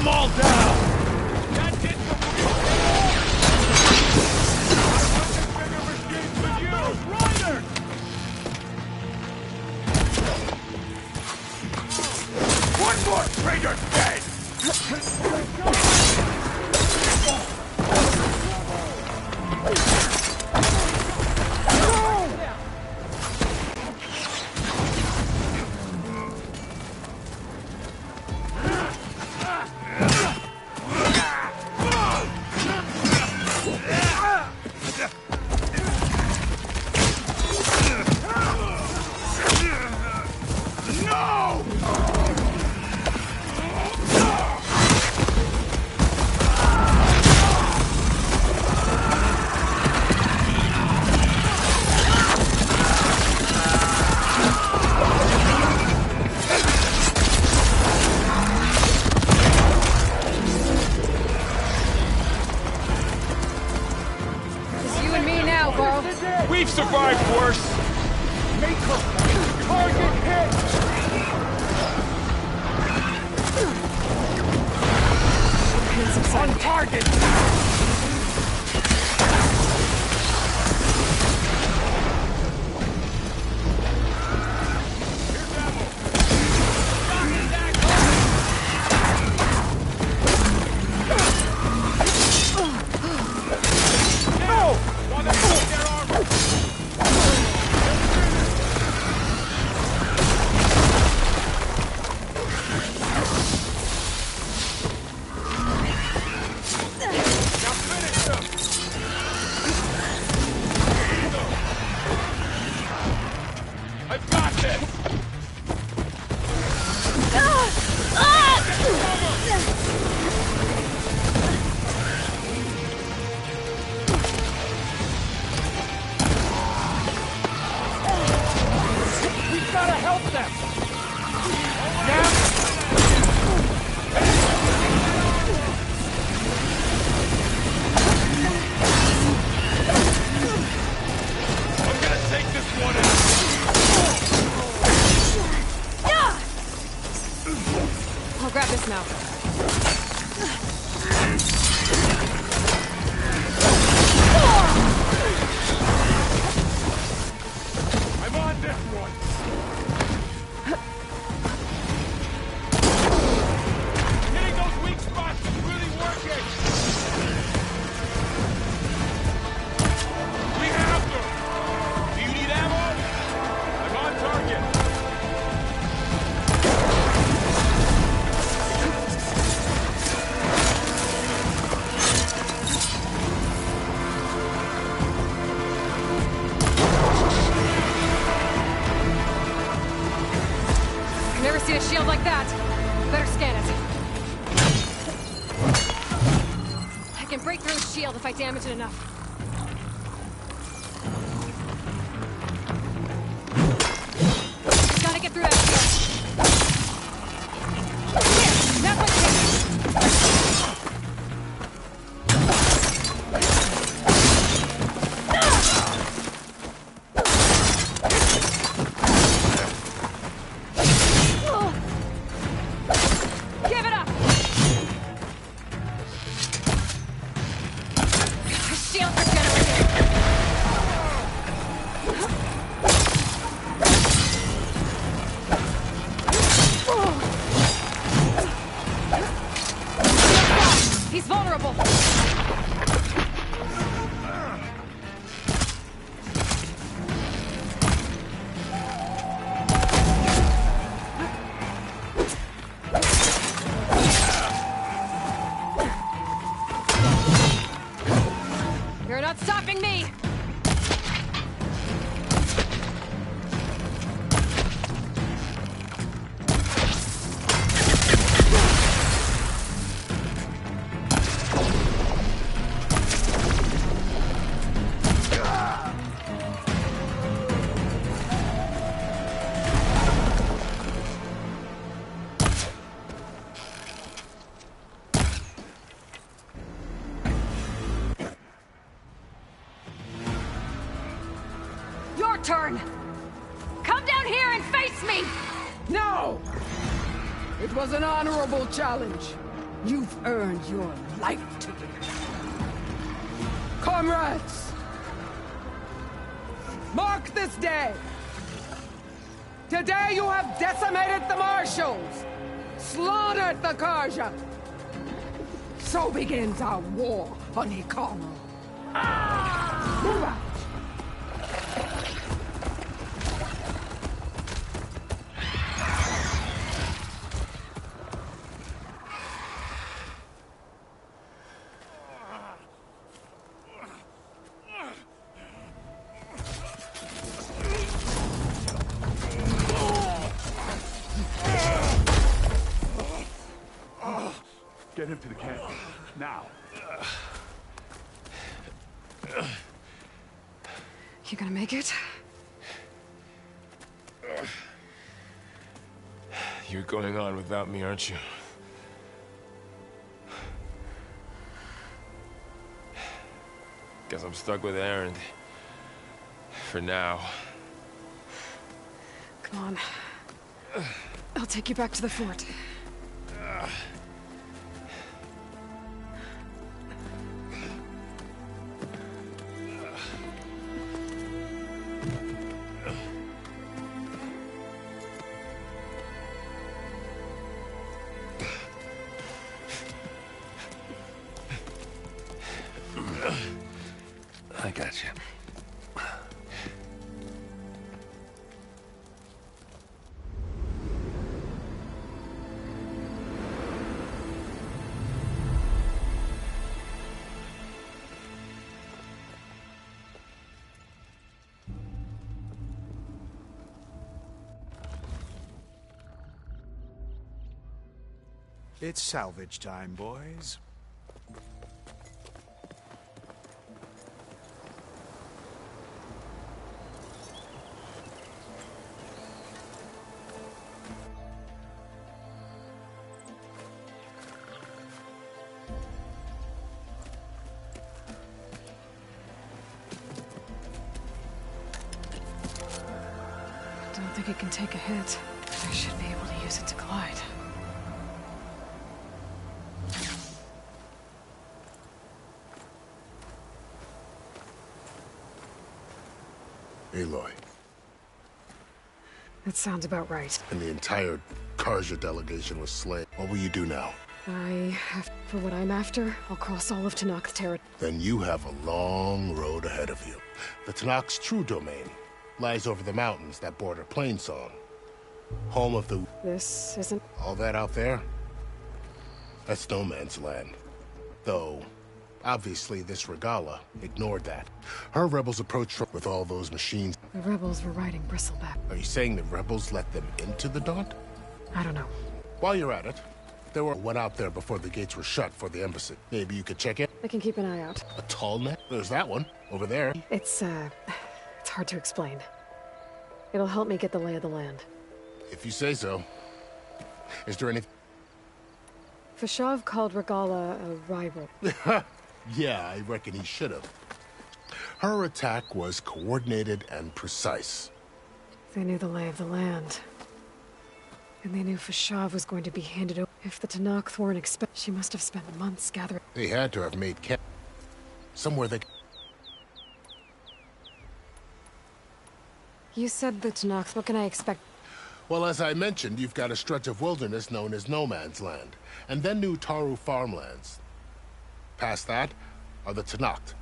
them all down! One more traitor dead! We've survived worse! Make her target hit! On target! I'll grab this now. I'm on this one! Hitting those weak spots is really working! We have them! Do you need ammo? I'm on target! Never seen a shield like that. Better scan it. I can break through the shield if I damage it enough. Gotta get through that shield. Here, that one's hit. Give it up! The shield regenerated! He's vulnerable! You're not stopping me! Your turn! Come down here and face me! No! It was an honorable challenge. You've earned your life today. Comrades! Mark this day! Today you have decimated the marshals! Slaughtered the Karja! So begins our war on Hikaru. Move out! Get him to the camp. Now. You gonna make it? You're going on without me, aren't you? Guess I'm stuck with Erend. For now. Come on. I'll take you back to the fort. I got you. It's salvage time, boys. Don't think it can take a hit. I should be able to use it to glide. Aloy. That sounds about right. And the entire Karja delegation was slain. What will you do now? For what I'm after, I'll cross all of Tanak's territory. Then you have a long road ahead of you. The Tanak's true domain lies over the mountains that border Plainsong. Home of the... This isn't... All that out there? That's no man's land. Though, obviously this Regala ignored that. Her rebels approached with all those machines. The rebels were riding Bristleback. Are you saying the rebels let them into the Daunt? I don't know. While you're at it, there were one out there before the gates were shut for the embassy. Maybe you could check it? I can keep an eye out. A tall neck? There's that one, over there. It's hard to explain. It'll help me get the lay of the land. If you say so. Is there any... Fashav called Regala a rival. Yeah, I reckon he should have. Her attack was coordinated and precise. They knew the lay of the land. And they knew Fashav was going to be handed over. If the Tanakh weren't expected, she must have spent months gathering. They had to have made camp somewhere they... You said the Tanakh. What can I expect? Well, as I mentioned, you've got a stretch of wilderness known as No Man's Land, and then New Taru farmlands. Past that are the Tanakh.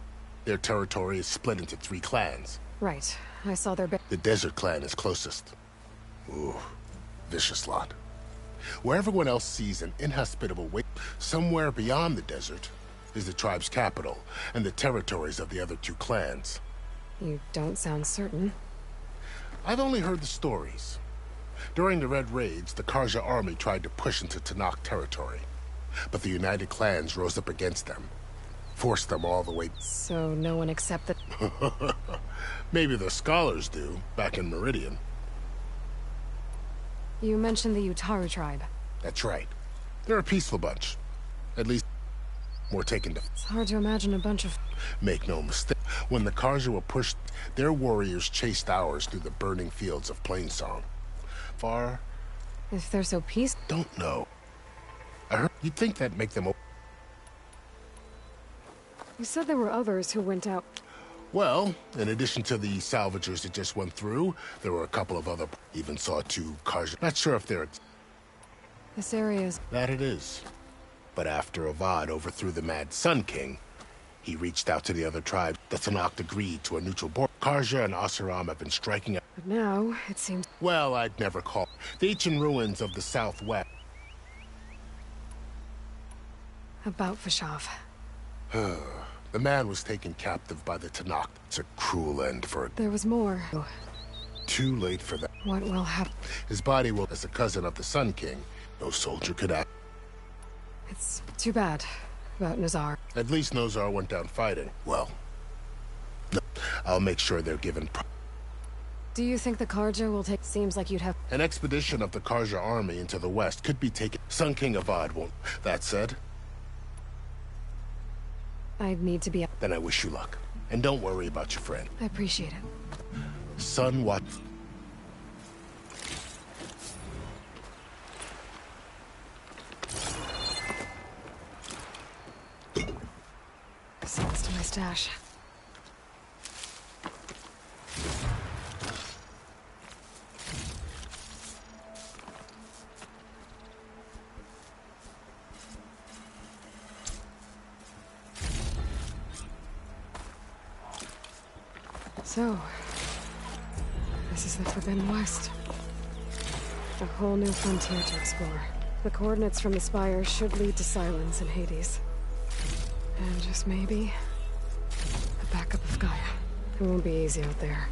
Their territory is split into 3 clans. Right. I saw their... The Desert Clan is closest. Ooh, vicious lot. Where everyone else sees an inhospitable way, somewhere beyond the desert is the tribe's capital and the territories of the other 2 clans. You don't sound certain. I've only heard the stories. During the Red Raids, the Karja army tried to push into Tanakh territory, but the United Clans rose up against them, forced them all the way... So no one except the... Maybe the scholars do, back in Meridian. You mentioned the Utaru tribe. That's right. They're a peaceful bunch. At least, more taken to... It's hard to imagine a bunch of... Make no mistake. When the Karja were pushed, their warriors chased ours through the burning fields of Plainsong. Far... If they're so peaceful... Don't know. I heard you'd think that'd make them... You said there were others who went out. Well, in addition to the salvagers that just went through, there were a couple of other... Even saw 2 cars. Not sure if they're... This area is... That it is. But after Avad overthrew the Mad Sun King, he reached out to the other tribes. The Tanakh agreed to a neutral border. Karja and Asuram have been striking out. But now, it seems... Well, I'd never call... The ancient ruins of the southwest. About Fashav. The man was taken captive by the Tanakh. It's a cruel end for it. There was more. Too late for that. What will happen? His body will... As a cousin of the Sun King, no soldier could act. It's too bad about Nazar. At least Nazar went down fighting. Well, I'll make sure they're given... Do you think the Karja will take... Seems like you'd have... An expedition of the Karja army into the west could be taken... Sun King Avad won't... That said... I'd need to be... Then I wish you luck. And don't worry about your friend. I appreciate it. Son, what... Seals to my stash. So, this is the Forbidden West. A whole new frontier to explore. The coordinates from the spire should lead to Silence and Hades. And just maybe, the backup of Gaia. It won't be easy out there.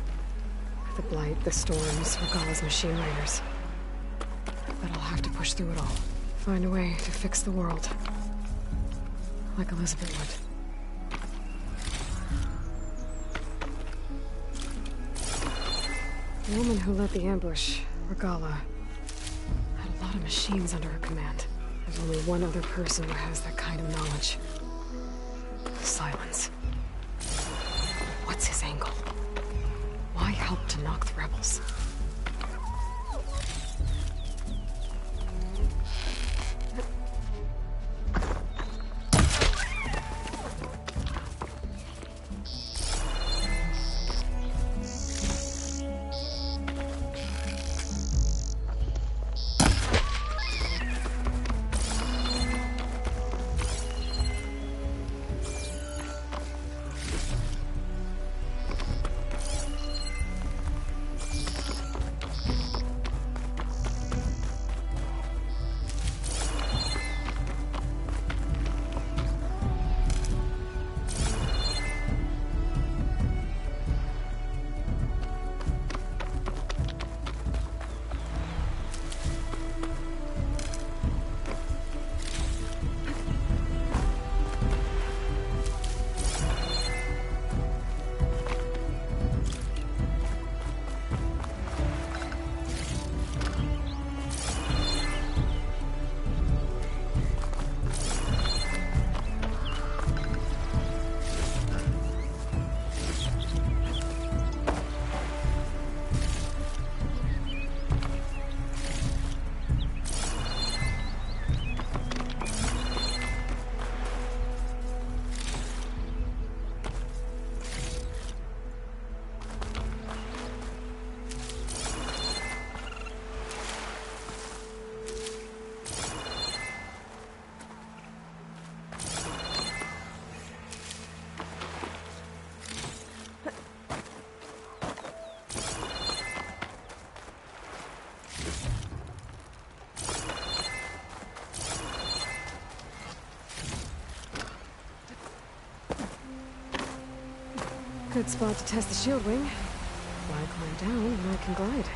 The Blight, the storms, Regalla's machine raiders. But I'll have to push through it all. Find a way to fix the world. Like Elizabeth would. The woman who led the ambush, Regalla, had a lot of machines under her command. There's only one other person who has that kind of knowledge. Silence. What's his angle? Why help to knock the rebels? Good spot to test the shield wing. Why climb down when I can glide?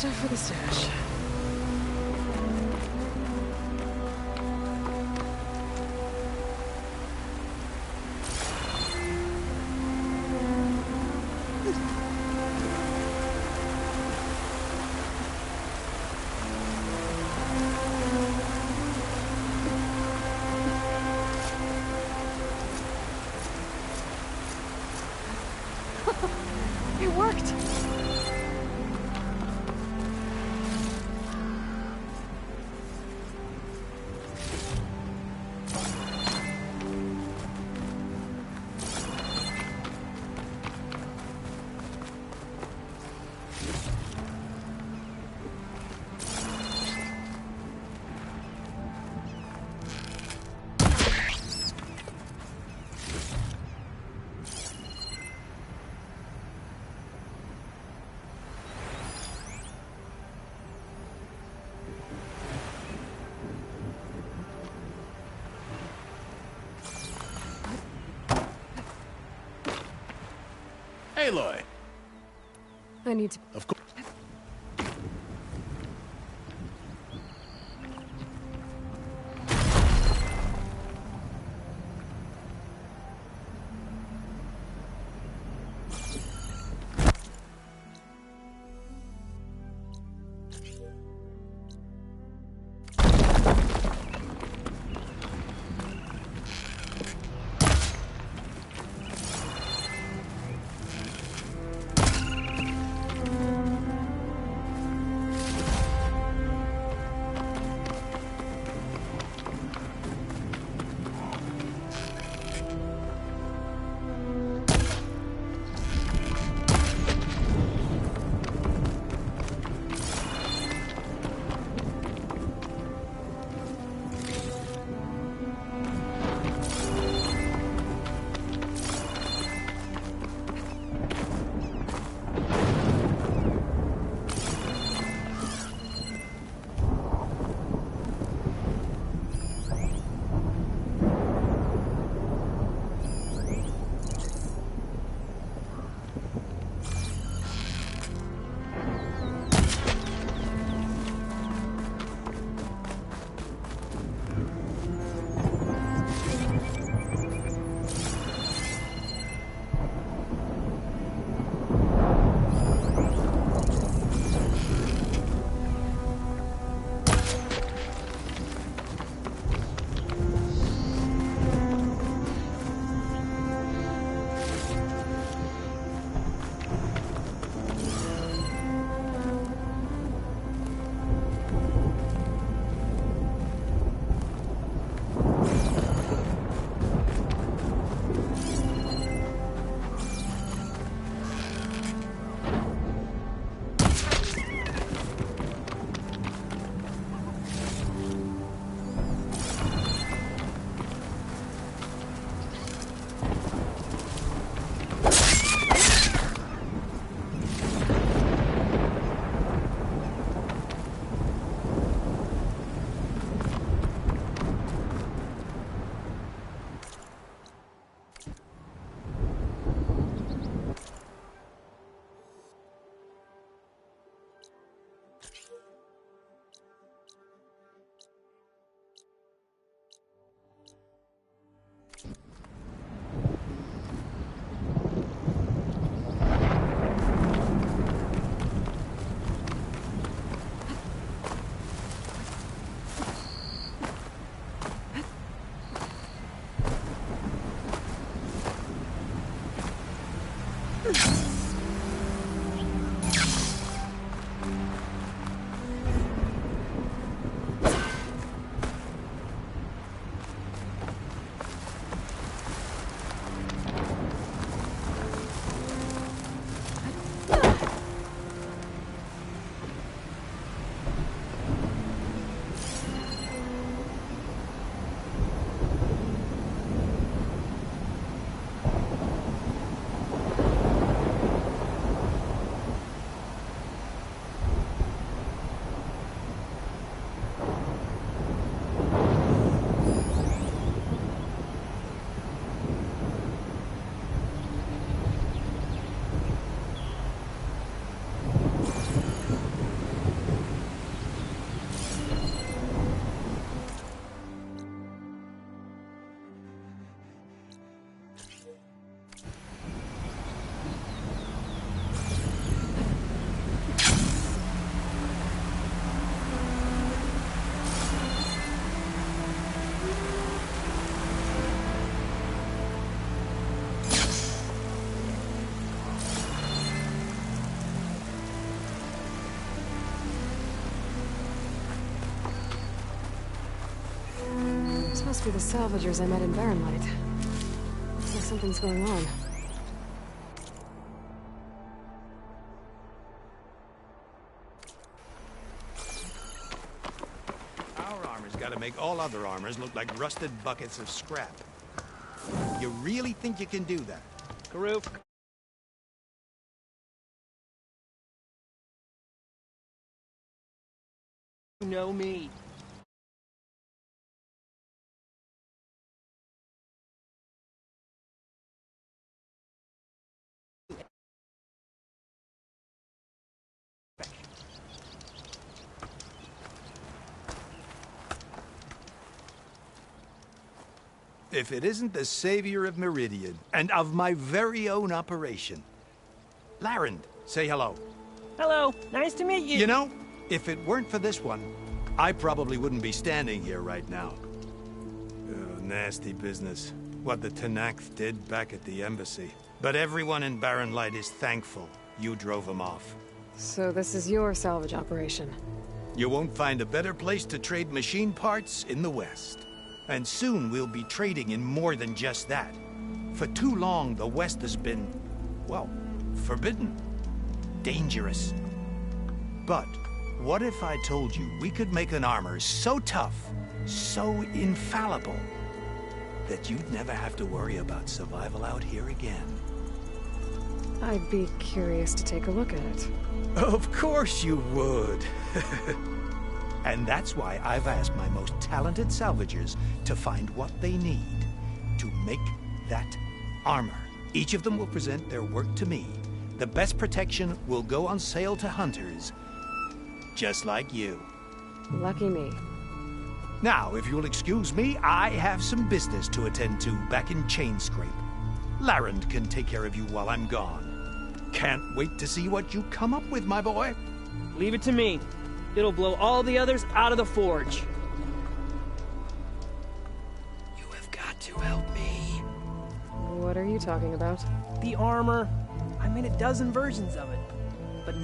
stuff for the stash. It worked! Aloy. I need to... Of course. Must be the salvagers I met in Barren Light. Looks like something's going on. Our armor's gotta make all other armors look like rusted buckets of scrap. You really think you can do that? Karuk. You know me. If it isn't the savior of Meridian, and of my very own operation. Larend, say hello. Hello, nice to meet you. You know, if it weren't for this one, I probably wouldn't be standing here right now. Oh, nasty business. What the Tenakth did back at the embassy. But everyone in Barren Light is thankful you drove them off. So this is your salvage operation? You won't find a better place to trade machine parts in the West. And soon we'll be trading in more than just that. For too long, the West has been, well, forbidden. Dangerous. But what if I told you we could make an armor so tough, so infallible, that you'd never have to worry about survival out here again? I'd be curious to take a look at it. Of course you would. And that's why I've asked my most talented salvagers to find what they need to make that armor. Each of them will present their work to me. The best protection will go on sale to hunters, just like you. Lucky me. Now, if you'll excuse me, I have some business to attend to back in Chainscrape. Larend can take care of you while I'm gone. Can't wait to see what you come up with, my boy. Leave it to me. It'll blow all the others out of the forge. You have got to help me. What are you talking about? The armor. I made a dozen versions of it. But